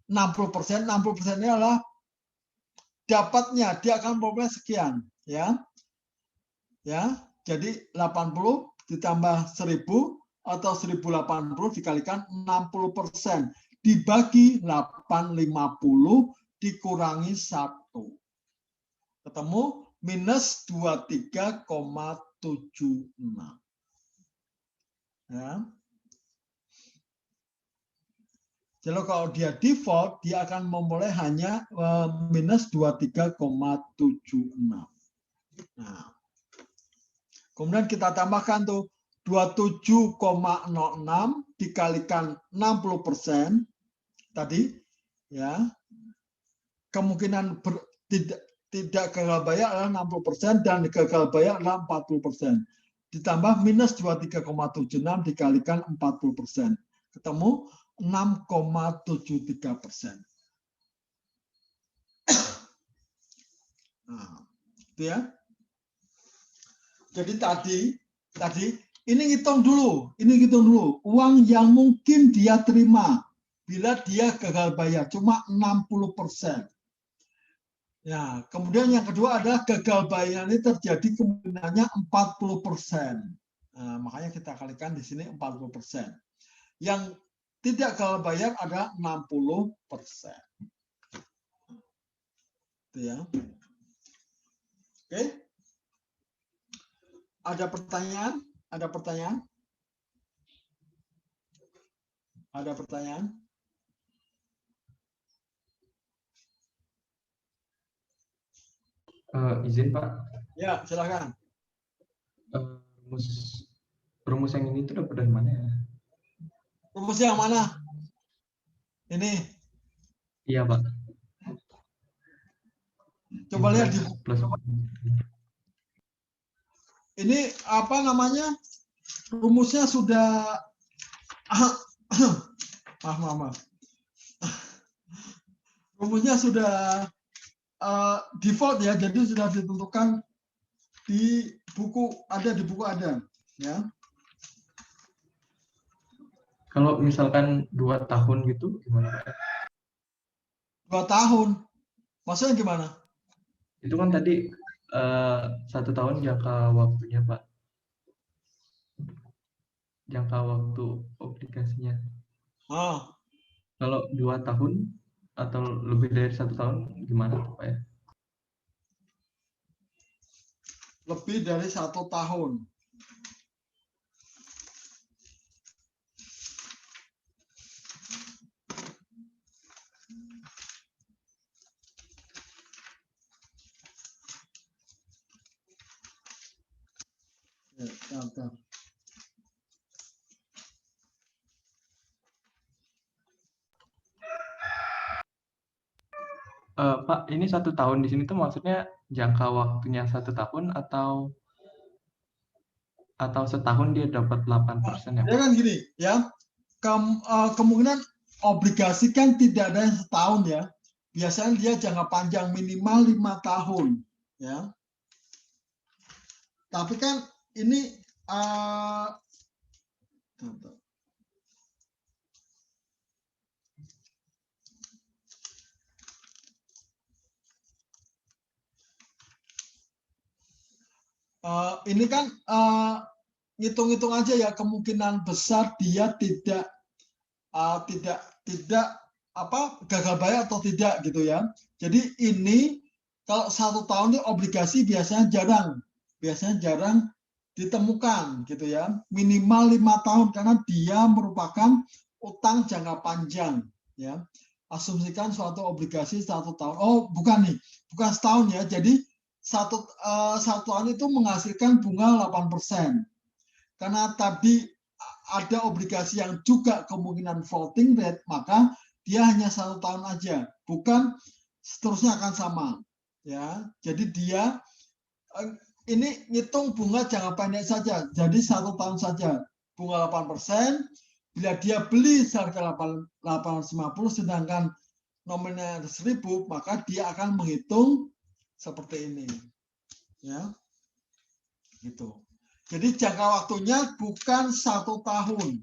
60%. 60% ini adalah dapatnya, dia akan memperoleh sekian, ya. Ya, jadi 80 ditambah 1.000 atau 1.080 dikalikan 60% dibagi 850 dikurangi 1. Ketemu minus 23,76. Ya. Jadi kalau dia default, dia akan memperoleh hanya minus 23,76. Nah, kemudian kita tambahkan tuh 27,06 dikalikan 60% tadi, ya. Kemungkinan tidak gagal bayar adalah 60% dan gagal bayar adalah 40%. Ditambah minus 23,76 dikalikan 40%. Ketemu 6,73%. Nah, itu ya. Jadi tadi ini hitung dulu uang yang mungkin dia terima bila dia gagal bayar cuma 60%. Ya, kemudian yang kedua adalah gagal bayar ini terjadi kemungkinannya 40%. Nah, makanya kita kalikan di sini 40%. Yang tidak gagal bayar ada 60%. Itu ya. Oke. Ada pertanyaan? Ada pertanyaan? Ada pertanyaan? Izin Pak. Ya, silakan. Rumus yang ini tuh dapat dari mana ya? Rumus yang mana? Ini. Iya, Pak. Coba lihat di Interest plus ini apa namanya, rumusnya sudah maaf. Rumusnya sudah default ya, jadi sudah ditentukan di buku ada ya. kalau misalkan 2 tahun gitu gimana, Pak? 2 tahun. Maksudnya gimana? Itu kan tadi 1 tahun jangka waktunya, Pak. Jangka waktu obligasinya. Ah, Kalau 2 tahun atau lebih dari 1 tahun gimana, Pak ya? lebih dari 1 tahun. Ya, bentar. Pak, ini 1 tahun di sini tuh maksudnya jangka waktunya 1 tahun atau setahun dia dapat 8% ya, Ya Pak? kan gini ya, kemungkinan obligasi kan tidak ada yang setahun ya. Biasanya dia jangka panjang minimal 5 tahun ya. Tapi kan ini ini kan ngitung-ngitung aja ya, kemungkinan besar dia tidak gagal bayar atau tidak gitu ya. Jadi ini kalau 1 tahun itu obligasi biasanya jarang ditemukan gitu ya. Minimal 5 tahun karena dia merupakan utang jangka panjang ya. Asumsikan suatu obligasi 1 tahun. Oh, bukan setahun ya. Jadi satu tahun itu menghasilkan bunga 8%. Karena tadi ada obligasi yang juga kemungkinan floating rate, maka dia hanya 1 tahun aja, bukan seterusnya akan sama. Ya, jadi dia ini ngitung bunga jangka pendek saja, jadi 1 tahun saja, bunga 8%. Bila dia beli seharga 850, sedangkan nominalnya 1.000, maka dia akan menghitung seperti ini, ya, gitu. Jadi jangka waktunya bukan 1 tahun,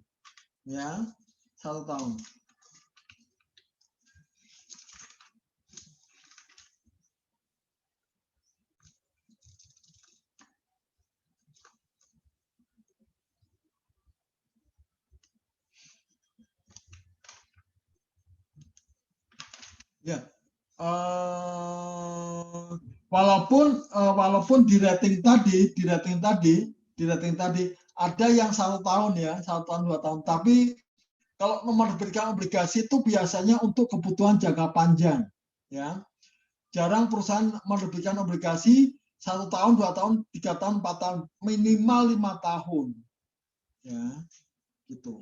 ya, 1 tahun. Ya, walaupun di rating tadi ada yang 1 tahun ya, 1 tahun 2 tahun, tapi kalau menerbitkan obligasi itu biasanya untuk kebutuhan jangka panjang, ya. Jarang perusahaan menerbitkan obligasi 1 tahun, 2 tahun, 3 tahun, 4 tahun, minimal 5 tahun, ya, gitu.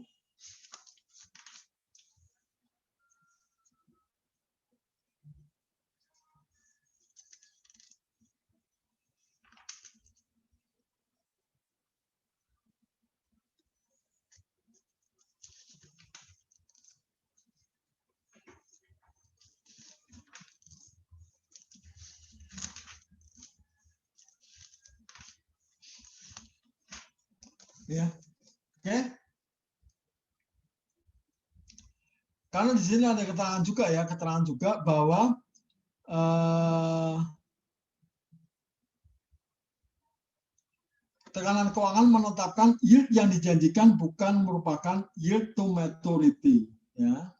Ya, oke. Karena di sini ada keterangan juga bahwa tekanan keuangan menetapkan yield yang dijanjikan bukan merupakan yield to maturity, ya.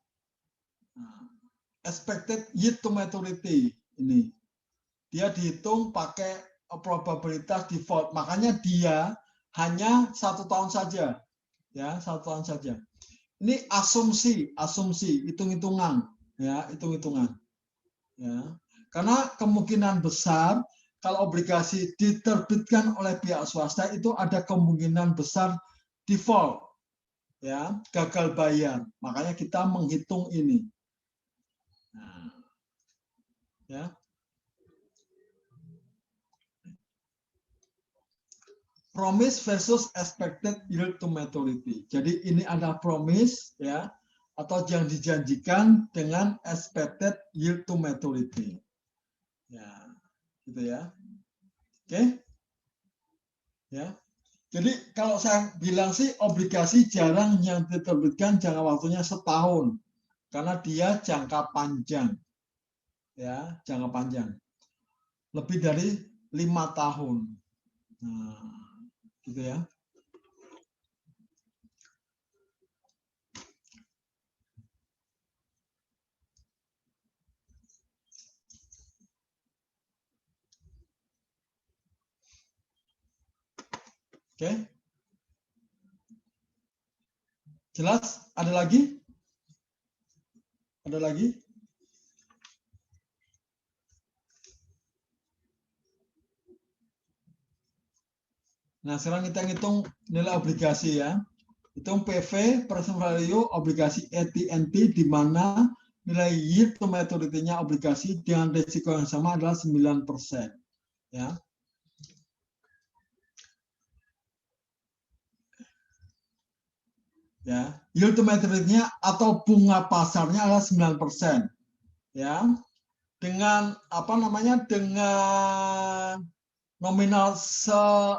Expected yield to maturity ini dia dihitung pakai probabilitas default, makanya dia hanya 1 tahun saja, ya, 1 tahun saja. Ini asumsi, hitung-hitungan, ya, hitung-hitungan, ya. Karena kemungkinan besar kalau obligasi diterbitkan oleh pihak swasta itu ada kemungkinan besar default, ya, gagal bayar. Makanya kita menghitung ini. Nah, ya. Promise versus expected yield to maturity. Jadi ini ada promise ya atau yang dijanjikan dengan expected yield to maturity. Ya, gitu ya. Oke. Ya. Jadi kalau saya bilang sih obligasi jarang yang diterbitkan jangka waktunya setahun karena dia jangka panjang. Ya, jangka panjang. Lebih dari 5 tahun. Nah, gitu ya. Oke. Jelas? Ada lagi? Ada lagi? Nah, sekarang kita ngitung nilai obligasi ya. Hitung PV, present value, obligasi AT&T, di mana nilai yield to maturity-nya obligasi dengan risiko yang sama adalah 9%. Ya. Ya, yield to maturity-nya atau bunga pasarnya adalah 9%. Ya. Dengan apa namanya? Dengan nominal 1000,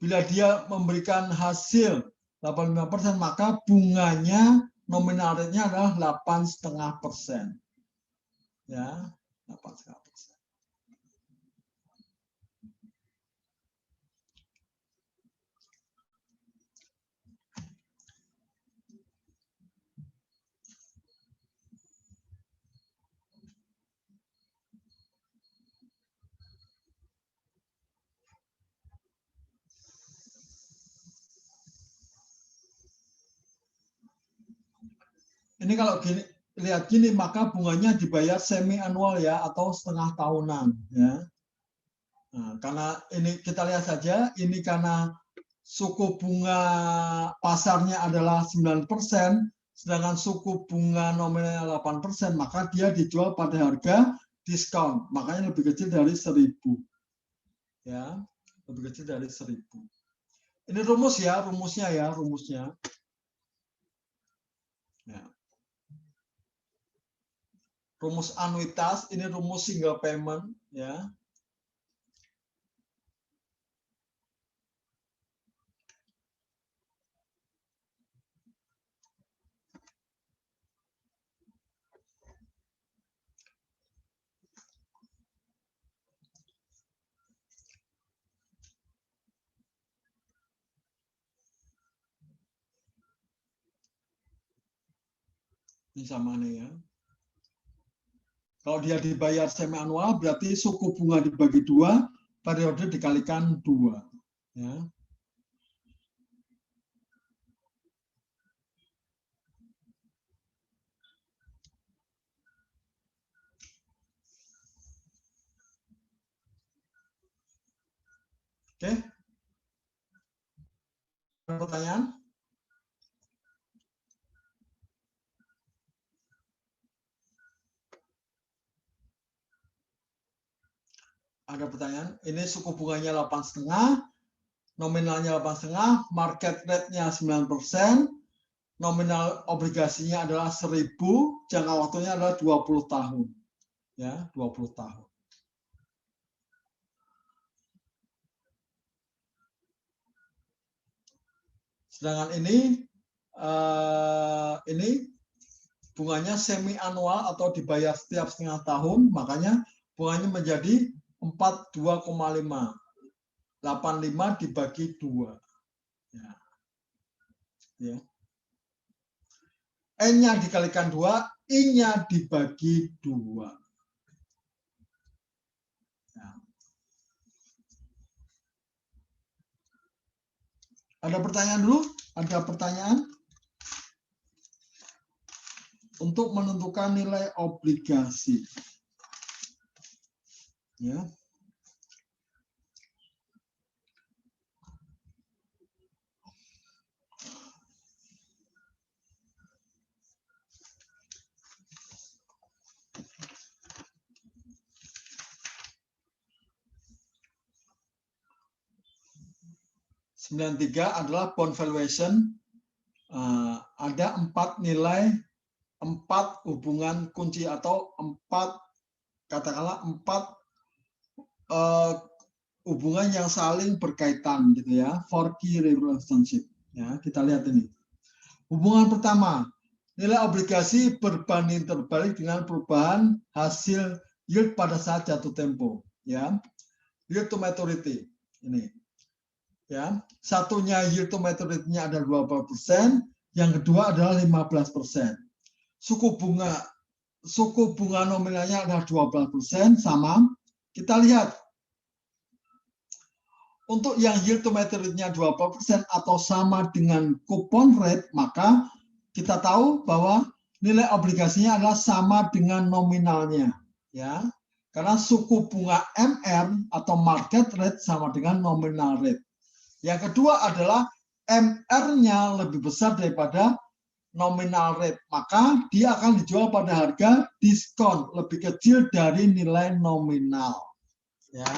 bila dia memberikan hasil 85%, maka bunganya nominal rate-nya adalah 8,5%. Ya, 8,5%. Ini kalau gini, lihat gini, maka bunganya dibayar semi annual ya atau setengah tahunan ya. Nah, karena ini kita lihat saja, ini karena suku bunga pasarnya adalah 9%, sedangkan suku bunga nominalnya 8%, maka dia dijual pada harga diskon, makanya lebih kecil dari 1.000. Ya, lebih kecil dari 1.000. Ini rumus ya, rumusnya ya, rumusnya. Ya. Rumus anuitas, ini rumus single payment ya. Ini sama nih ya. Kalau dia dibayar semi annual, berarti suku bunga dibagi 2, periode dikalikan 2. Ya. Oke. Ada pertanyaan? Ada pertanyaan? Ini suku bunganya 8,5, nominalnya 8,5, market rate-nya 9%, nominal obligasinya adalah 1.000, jangka waktunya adalah 20 tahun. Ya, 20 tahun. Sedangkan ini bunganya semi annual atau dibayar setiap setengah tahun, makanya bunganya menjadi 42,5. 85 dibagi 2. Ya. Ya. N-nya dikalikan 2, I-nya dibagi 2. Ya. Ada pertanyaan dulu? Ada pertanyaan? Untuk menentukan nilai obligasi. Ya. 93 adalah bond valuation. Ada 4 nilai, 4 hubungan kunci atau 4 katakanlah 4 hubungan yang saling berkaitan gitu ya, 4 key relationship. Ya, kita lihat ini. Hubungan pertama, nilai obligasi berbanding terbalik dengan perubahan hasil yield pada saat jatuh tempo, ya. Yield to maturity. Ini. Ya, satunya yield to maturity-nya ada 20%, yang kedua adalah 15%. Suku bunga nominalnya adalah 12%, sama. Kita lihat untuk yang yield to maturity-nya 20% atau sama dengan coupon rate, maka kita tahu bahwa nilai obligasinya adalah sama dengan nominalnya, ya. Karena suku bunga MR atau market rate sama dengan nominal rate. Yang kedua adalah MR-nya lebih besar daripada nominal rate, maka dia akan dijual pada harga diskon lebih kecil dari nilai nominal, ya.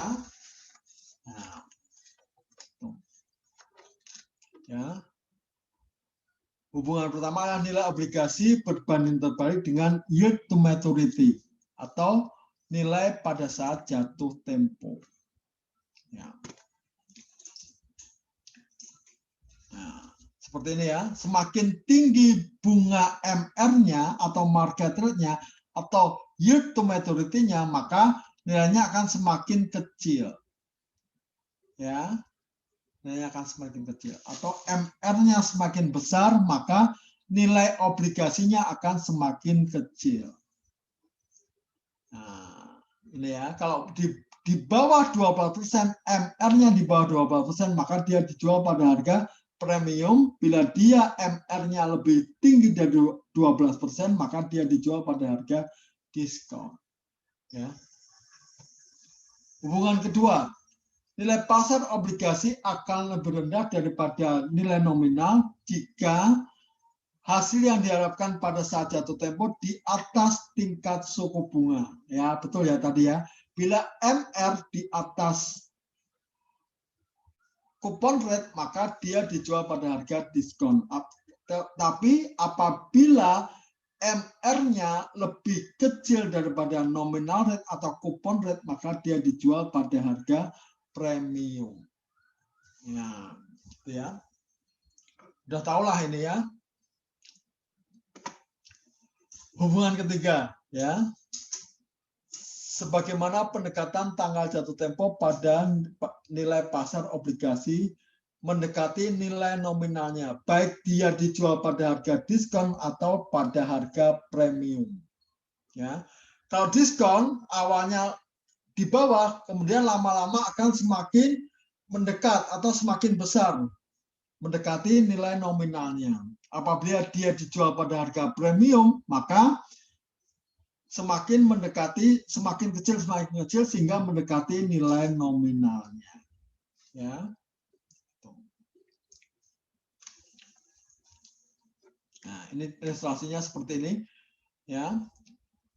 Nah. Ya. Hubungan pertama adalah nilai obligasi berbanding terbalik dengan yield to maturity atau nilai pada saat jatuh tempo. Ya. Nah, seperti ini ya, semakin tinggi bunga MR-nya atau market rate-nya atau yield to maturity-nya, maka nilainya akan semakin kecil. Ya. Nilainya akan semakin kecil. Atau MR-nya semakin besar, maka nilai obligasinya akan semakin kecil. Nah, ini ya, kalau di bawah 20%, MR-nya di bawah 20%, maka dia dijual pada harga premium. Bila dia MR-nya lebih tinggi dari 12%, maka dia dijual pada harga diskon. Ya. Hubungan kedua, nilai pasar obligasi akan lebih rendah daripada nilai nominal jika hasil yang diharapkan pada saat jatuh tempo di atas tingkat suku bunga. Ya, betul ya tadi ya. Bila MR di atas coupon rate, maka dia dijual pada harga diskon. Tapi apabila MR-nya lebih kecil daripada nominal rate atau coupon rate, maka dia dijual pada harga premium. Ya, gitu ya. Udah tahulah ini ya. Hubungan ketiga, ya. Sebagaimana pendekatan tanggal jatuh tempo pada nilai pasar obligasi mendekati nilai nominalnya, baik dia dijual pada harga diskon atau pada harga premium. Ya. Kalau diskon awalnya di bawah, kemudian lama-lama akan semakin mendekat atau semakin besar mendekati nilai nominalnya. Apabila dia dijual pada harga premium, maka semakin mendekati, semakin kecil sehingga mendekati nilai nominalnya. Ya. Nah, ini ilustrasinya seperti ini. Ya.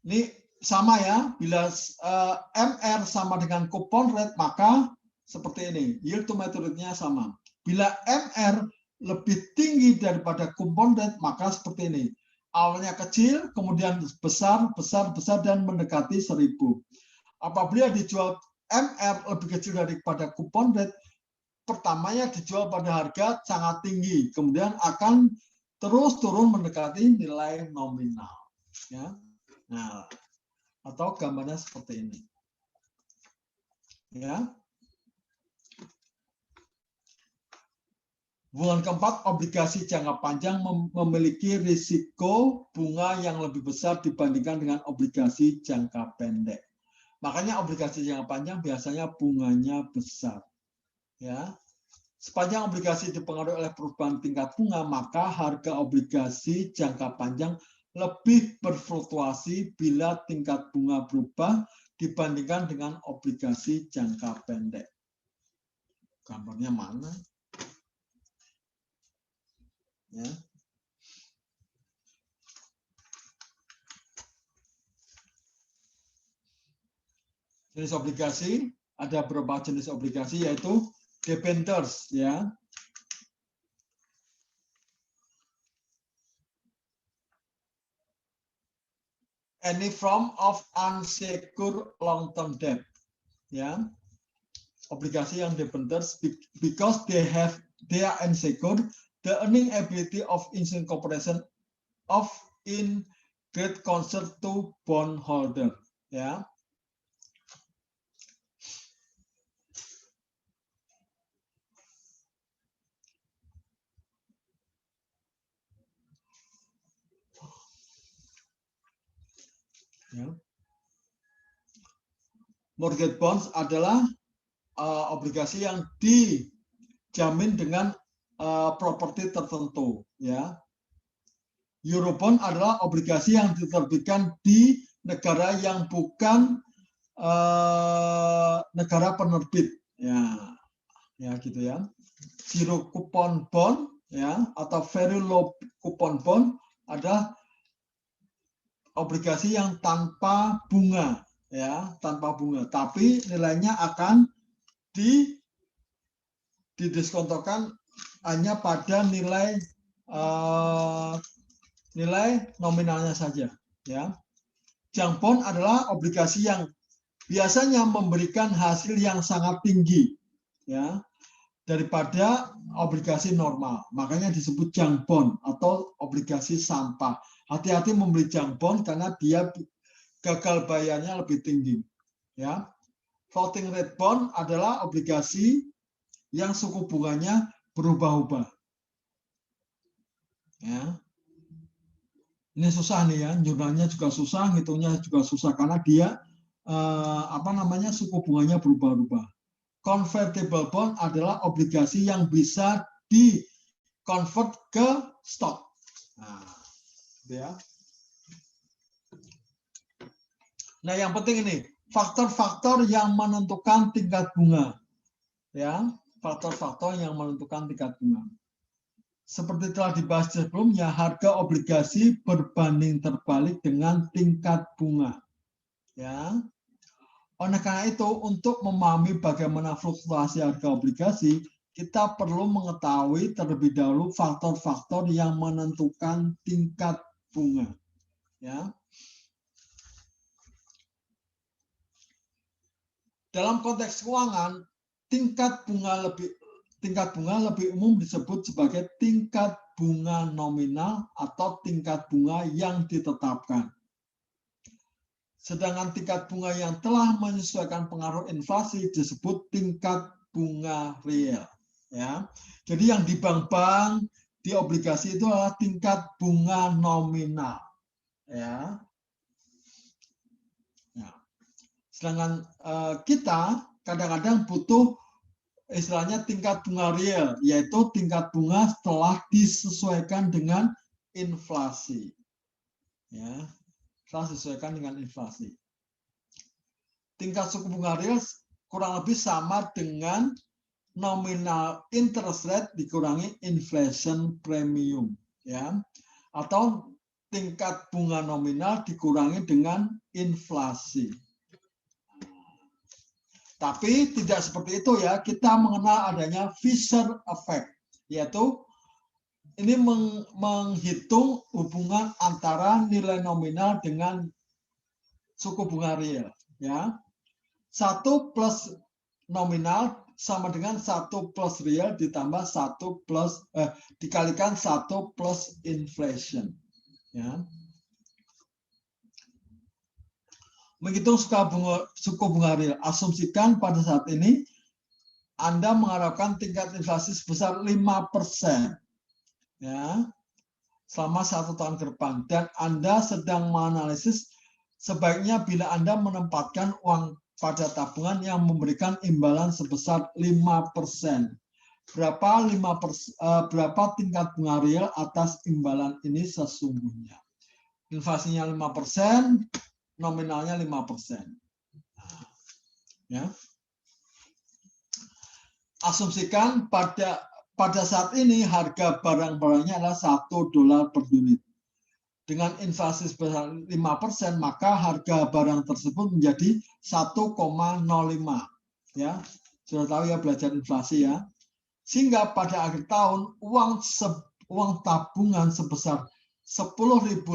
Ini sama ya, bila MR sama dengan coupon rate, maka seperti ini, yield to maturity-nya sama. Bila MR lebih tinggi daripada coupon rate, maka seperti ini. Awalnya kecil, kemudian besar, dan mendekati 1000. Apabila dijual MR lebih kecil daripada coupon rate, pertamanya dijual pada harga sangat tinggi, kemudian akan terus turun mendekati nilai nominal. Ya. Nah, atau gambarnya seperti ini. Ya. Hubungan keempat, obligasi jangka panjang memiliki risiko bunga yang lebih besar dibandingkan dengan obligasi jangka pendek. Makanya obligasi jangka panjang biasanya bunganya besar. Ya. Sepanjang obligasi dipengaruhi oleh perubahan tingkat bunga, maka harga obligasi jangka panjang lebih berfluktuasi bila tingkat bunga berubah dibandingkan dengan obligasi jangka pendek. Gambarnya mana? Ya. Jenis obligasi, ada beberapa jenis obligasi yaitu debentures, ya. any form of unsecured long-term debt. Ya, obligasi yang debentures because they are unsecured, the earning ability of insurance corporation of in great concern to bondholder. Ya. Ya. Mortgage bonds adalah obligasi yang dijamin dengan properti tertentu, ya. Eurobond adalah obligasi yang diterbitkan di negara yang bukan negara penerbit, ya, ya gitu ya. Zero coupon bond, ya, atau very low coupon bond adalah obligasi yang tanpa bunga, ya, tanpa bunga, tapi nilainya akan didiskontokan hanya pada nilai nominalnya saja, ya. Junk bond adalah obligasi yang biasanya memberikan hasil yang sangat tinggi, ya, daripada obligasi normal. Makanya disebut junk bond atau obligasi sampah. Hati-hati membeli junk bond karena dia gagal bayarnya lebih tinggi, ya. Floating rate bond adalah obligasi yang suku bunganya berubah-ubah, ya. Ini susah nih ya, jurnalnya juga susah, ngitungnya juga susah karena dia suku bunganya berubah-ubah. Convertible bond adalah obligasi yang bisa di-convert ke stok. Nah, ya. Nah, yang penting ini faktor-faktor yang menentukan tingkat bunga, ya, faktor-faktor yang menentukan tingkat bunga. Seperti telah dibahas sebelumnya, harga obligasi berbanding terbalik dengan tingkat bunga, ya. Oleh karena itu, untuk memahami bagaimana fluktuasi harga obligasi, kita perlu mengetahui terlebih dahulu faktor-faktor yang menentukan tingkat bunga, ya. Dalam konteks keuangan, tingkat bunga lebih umum disebut sebagai tingkat bunga nominal atau tingkat bunga yang ditetapkan. Sedangkan tingkat bunga yang telah menyesuaikan pengaruh inflasi disebut tingkat bunga real, ya. Jadi yang di bank-bank, di obligasi itu adalah tingkat bunga nominal, ya. Sedangkan kita kadang-kadang butuh istilahnya tingkat bunga real, yaitu tingkat bunga setelah disesuaikan dengan inflasi, ya, setelah disesuaikan dengan inflasi. Tingkat suku bunga real kurang lebih sama dengan nominal interest rate dikurangi inflation premium, ya, atau tingkat bunga nominal dikurangi dengan inflasi. Tapi tidak seperti itu ya, kita mengenal adanya Fisher effect, yaitu ini menghitung hubungan antara nilai nominal dengan suku bunga real, ya. 1 plus nominal sama dengan 1 plus real ditambah 1 plus dikalikan 1 plus inflation, ya. Menghitung suku bunga real, asumsikan pada saat ini Anda mengharapkan tingkat inflasi sebesar 5%, ya, selama 1 tahun ke depan, dan Anda sedang menganalisis sebaiknya bila Anda menempatkan uang pada tabungan yang memberikan imbalan sebesar 5%. Berapa tingkat bunga real atas imbalan ini sesungguhnya? Inflasinya 5%, nominalnya 5%. Ya. Asumsikan pada saat ini harga barang-barangnya adalah $1 per unit. Dengan inflasi sebesar 5%, maka harga barang tersebut menjadi 1,05. Ya, sudah tahu ya belajar inflasi ya. Sehingga pada akhir tahun uang tabungan sebesar 10.500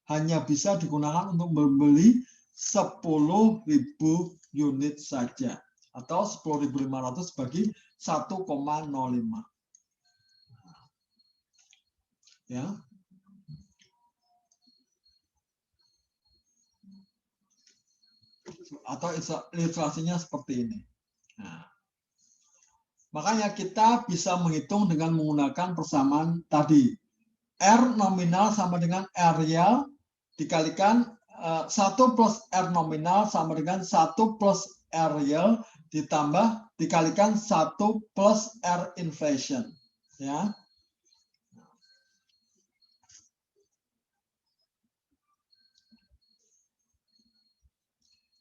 hanya bisa digunakan untuk membeli 10.000 unit saja, atau 10.500 bagi 1,05. Ya. Atau ilustrasinya seperti ini. Nah, makanya kita bisa menghitung dengan menggunakan persamaan tadi. R nominal sama dengan R real dikalikan 1 plus R nominal sama dengan 1 plus R real ditambah dikalikan 1 plus R inflation. Ya.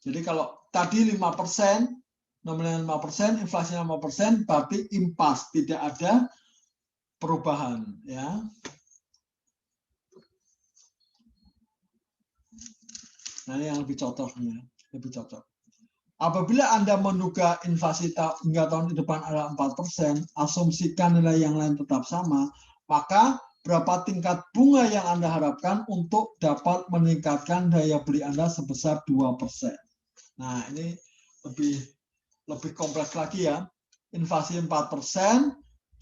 Jadi kalau tadi 5%, nominal 5%, inflasinya 5%, berarti impas, tidak ada perubahan. Ya. Nah, ini yang lebih cocoknya, lebih cocok. Apabila Anda menduga inflasi hingga tahun depan adalah 4%, asumsikan nilai yang lain tetap sama, maka berapa tingkat bunga yang Anda harapkan untuk dapat meningkatkan daya beli Anda sebesar 2%. Nah, ini lebih kompleks lagi ya. Inflasi 4%,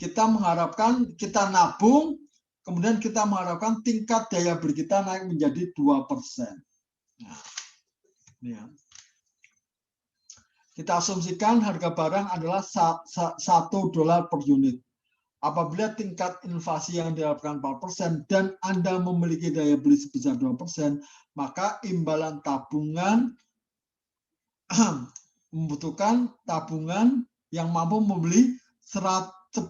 kita mengharapkan, kita nabung, kemudian kita mengharapkan tingkat daya beli kita naik menjadi 2%. Nah, ini ya. Kita asumsikan harga barang adalah $1 per unit. Apabila tingkat inflasi yang diharapkan 4% dan Anda memiliki daya beli sebesar 2%, maka imbalan tabungan membutuhkan tabungan yang mampu membeli 10.020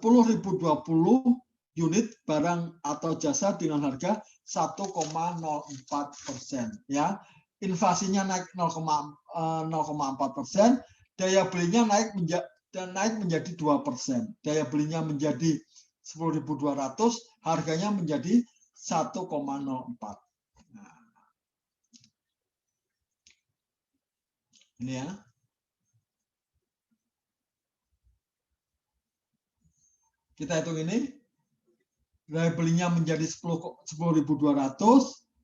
unit barang atau jasa dengan harga 1,04%. Ya, inflasinya naik 0,4%, daya belinya naik menjadi 2%. Daya belinya menjadi 10.200, harganya menjadi 1,04. Nah, ini ya. Kita hitung ini. Daya belinya menjadi 10.200,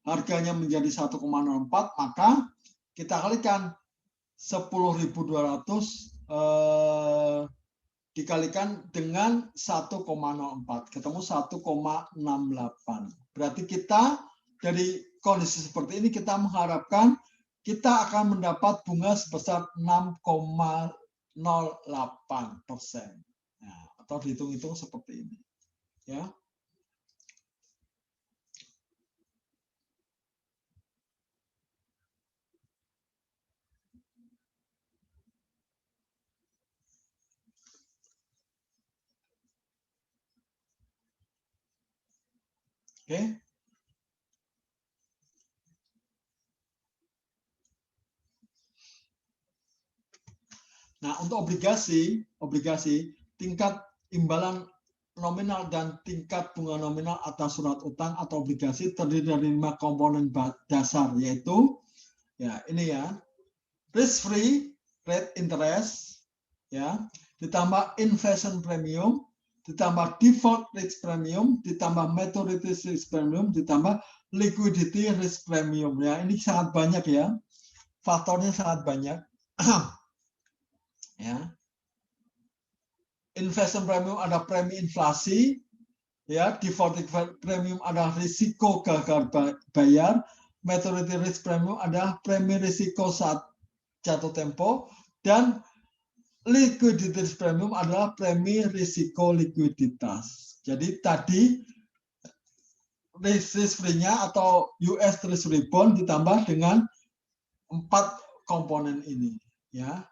harganya menjadi 1,04, maka kita kalikan 10.200 dikalikan dengan 1,04, ketemu 1,68. Berarti kita dari kondisi seperti ini kita mengharapkan kita akan mendapat bunga sebesar 6,08%. Nah, atau dihitung-hitung seperti ini. Ya. Oke. Nah, untuk obligasi, tingkat imbalan nominal dan tingkat bunga nominal atas surat utang atau obligasi terdiri dari 5 komponen dasar, yaitu ya ini ya, risk free rate interest, ya, ditambah inflation premium, ditambah default risk premium, ditambah maturity risk premium, ditambah liquidity risk premium. Ya, ini sangat banyak ya, faktornya sangat banyak. Ya, inflation premium ada premi inflasi, ya, default premium ada risiko gagal bayar, maturity risk premium ada premi risiko saat jatuh tempo, dan liquidity risk premium adalah premi risiko likuiditas. Jadi tadi risk free-nya atau US Treasury bond ditambah dengan 4 komponen ini, ya.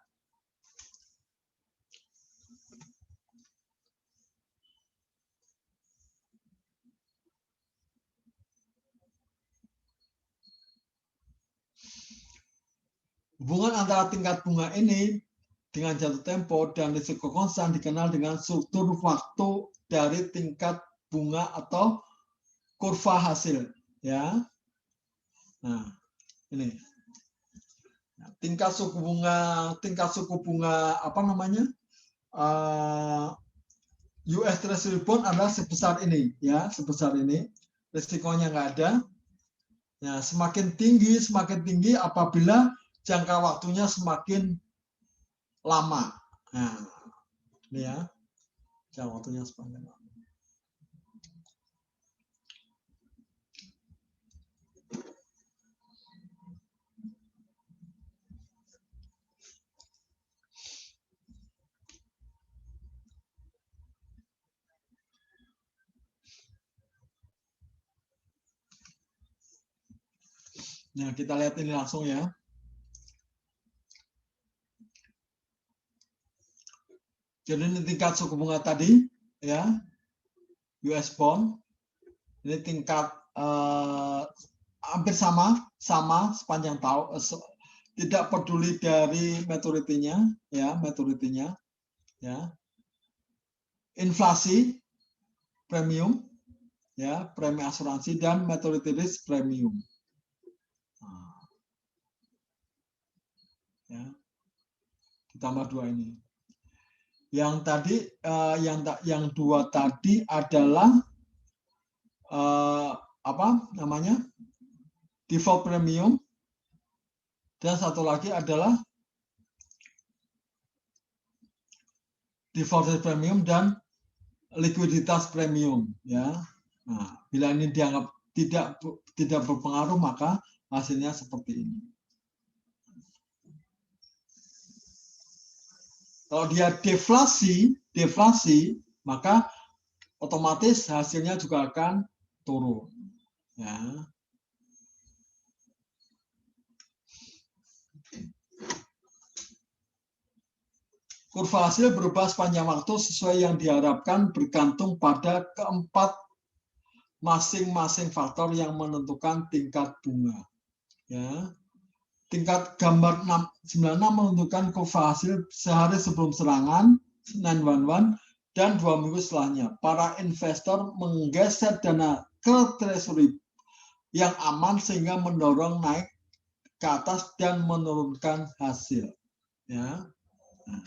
Hubungan antara tingkat bunga ini dengan jatuh tempo dan risiko konstan dikenal dengan struktur waktu dari tingkat bunga atau kurva hasil, ya. Nah, ini tingkat suku bunga apa namanya, US Treasury bond adalah sebesar ini, ya, sebesar ini. Risikonya nggak ada, Nah, semakin tinggi apabila jangka waktunya semakin lama. Nah, ini ya, jangka waktunya semakin lama. Nah, kita lihat ini langsung ya. Jadi ini tingkat suku bunga tadi, ya, US bond. Ini tingkat hampir sama sepanjang tahun. Tidak peduli dari maturity-nya, ya, maturity-nya, ya. Inflasi, premium, ya, premi asuransi dan maturity risk premium. Ya, ditambah dua ini. Yang tadi, yang dua tadi adalah apa namanya, default premium, dan satu lagi adalah default premium dan likuiditas premium. Ya, nah, bila ini dianggap tidak berpengaruh, maka hasilnya seperti ini. Kalau dia deflasi, maka otomatis hasilnya juga akan turun. Ya. Kurva hasil berubah sepanjang waktu sesuai yang diharapkan bergantung pada keempat masing-masing faktor yang menentukan tingkat bunga. Ya. Tingkat gambar 96 menentukan kurva hasil sehari sebelum serangan 911 dan 2 minggu setelahnya. Para investor menggeser dana ke treasury yang aman sehingga mendorong naik ke atas dan menurunkan hasil. Ya. Nah,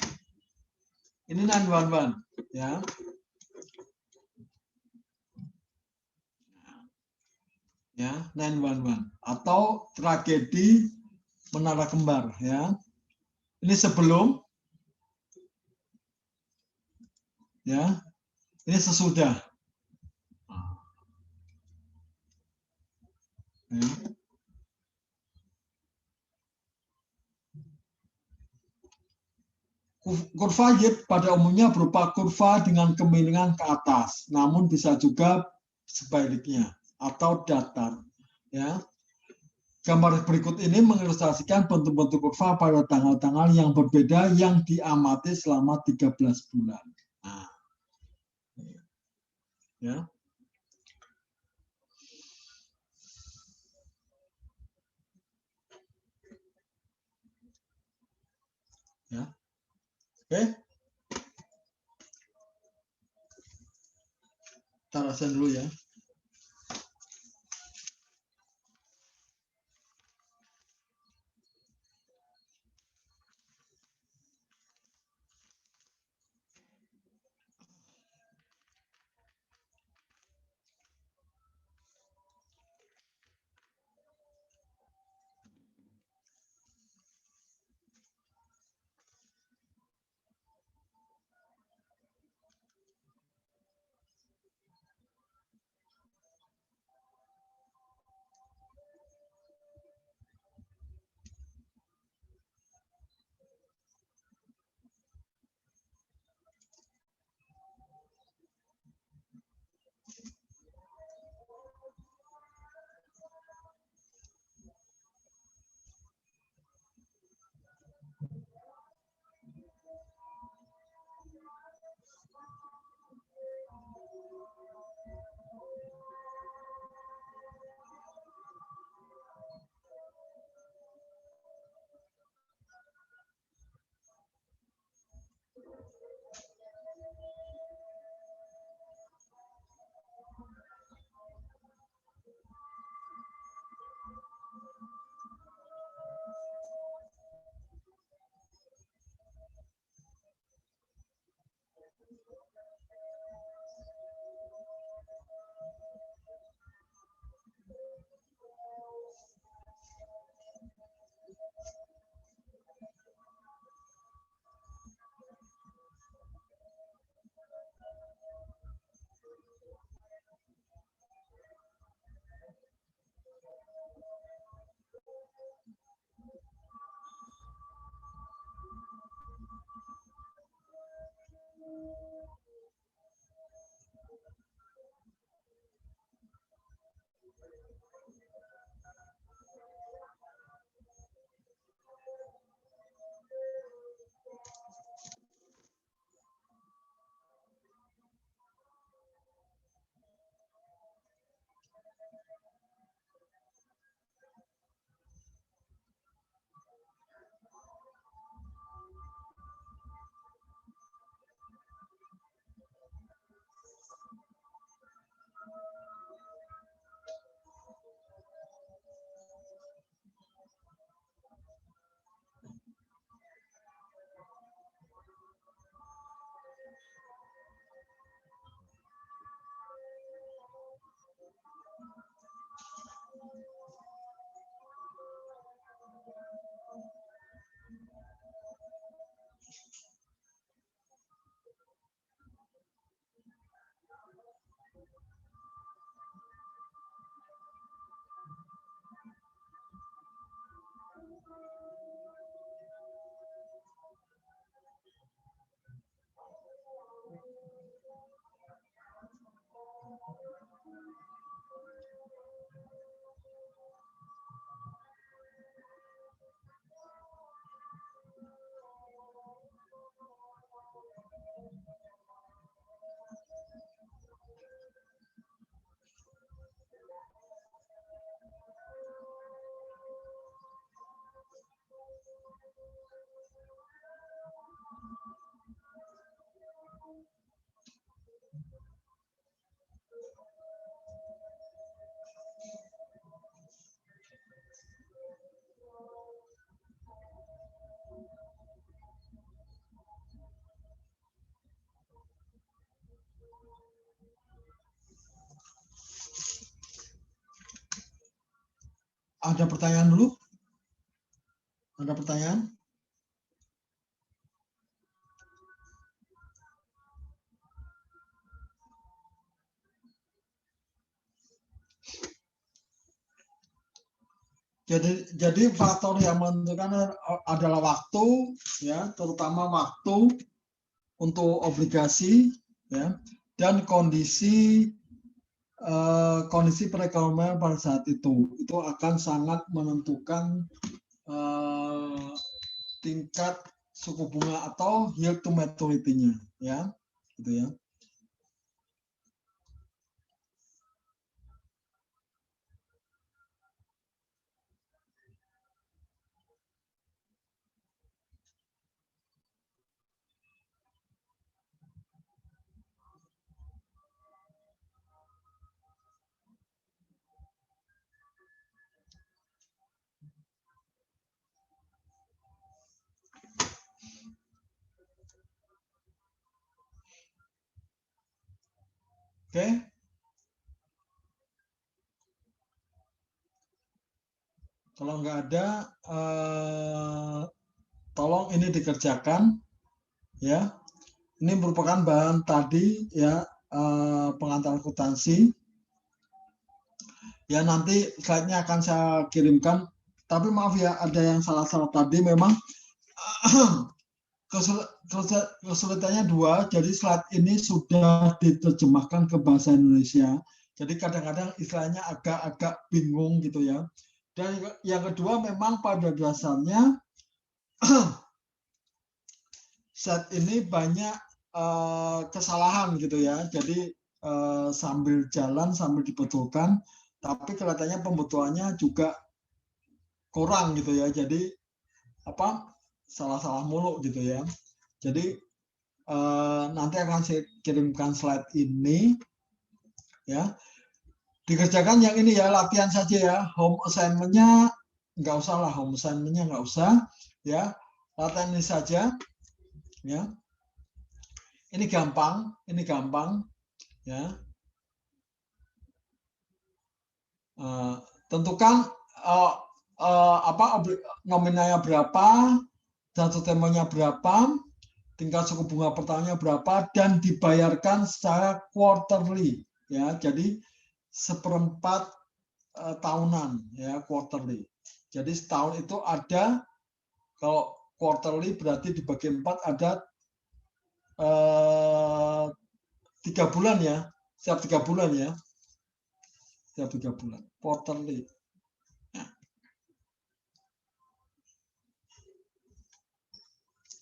ini 911, ya. Ya, 911 atau tragedi Menara Kembar, ya. Ini sebelum, ya. Ini sesudah. Ya. Kurva yield pada umumnya berupa kurva dengan kemiringan ke atas, namun bisa juga sebaliknya atau datar. Ya. Gambar berikut ini mengilustrasikan bentuk-bentuk kurva pada tanggal-tanggal yang berbeda yang diamati selama 13 bulan. Nah, ya. Ya. Oke. Kita rasain dulu ya. ada pertanyaan dulu? Ada pertanyaan? Jadi faktor yang menentukan adalah waktu, ya, terutama waktu untuk obligasi, ya, dan kondisi perekonomian pada saat itu akan sangat menentukan tingkat suku bunga atau yield to maturity-nya, ya, gitu ya. Oke. Kalau nggak ada, tolong ini dikerjakan, ya. Ini merupakan bahan tadi, ya, pengantar akuntansi. Ya, nanti slide-nya akan saya kirimkan. Tapi maaf ya, ada yang salah-salah tadi. Memang kesulitannya dua. Jadi slide ini sudah diterjemahkan ke bahasa Indonesia. Jadi kadang-kadang istilahnya agak-agak bingung gitu ya. Dan yang kedua memang pada dasarnya slide ini banyak kesalahan gitu ya. Jadi sambil jalan sambil dibetulkan, tapi kelihatannya pembetulannya juga kurang gitu ya. Jadi salah-salah mulu gitu ya. Jadi nanti akan saya kirimkan slide ini, ya. Dikerjakan yang ini ya, latihan saja ya. Home assignment-nya nggak usah lah, home assignment-nya nggak usah, ya. Latihan ini saja, ya. Ini gampang, ya. Tentukan nominalnya berapa, jatuh temponya berapa, tingkat suku bunga pertamanya berapa, dan dibayarkan secara quarterly, ya. Jadi seperempat tahunan, ya, quarterly. Jadi setahun itu ada, kalau quarterly berarti dibagi 4 ada 3 bulan ya, setiap 3 bulan ya, setiap 3 bulan, quarterly.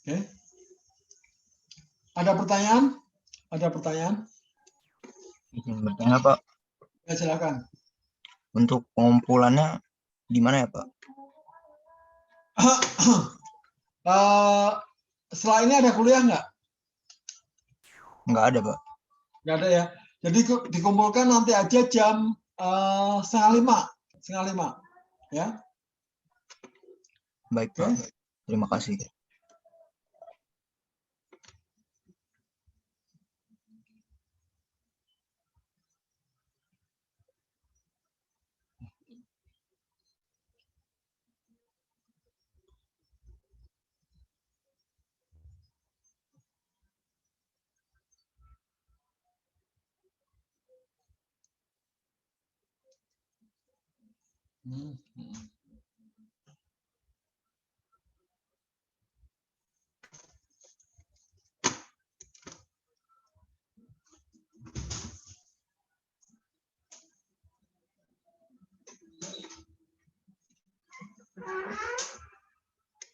Oke. Ada pertanyaan? Ada pertanyaan? Izin bertanya, Pak. Ya, silakan. Untuk pengumpulannya di mana ya, Pak? Setelah ini ada kuliah nggak? Nggak ada, Pak. Nggak ada ya. Jadi dikumpulkan nanti aja jam 4:30, ya. Baik, Pak. Terima kasih.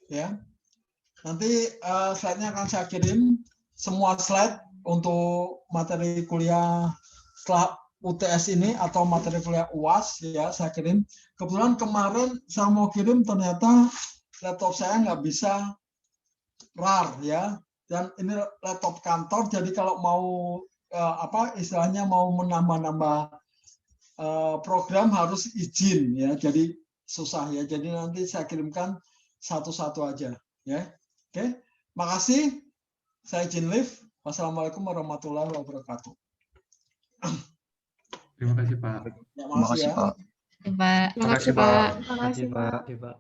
Ya. Nanti slide-nya akan saya kirim, semua slide untuk materi kuliah setelah UTS ini atau materi kuliah UAS, ya, saya kirim. Kebetulan kemarin saya mau kirim, ternyata laptop saya nggak bisa RAR, ya, dan ini laptop kantor, jadi kalau mau istilahnya mau menambah-nambah program harus izin, ya, jadi susah ya. Jadi nanti saya kirimkan satu-satu aja, ya. Oke, makasih. Saya izin live. Wassalamualaikum warahmatullahi wabarakatuh. Terima kasih, Pak. Ya, Terima kasih, ya. Pak. Pak. Terima kasih, Makasih, Pak. Terima kasih, Pak. Oke, Pak.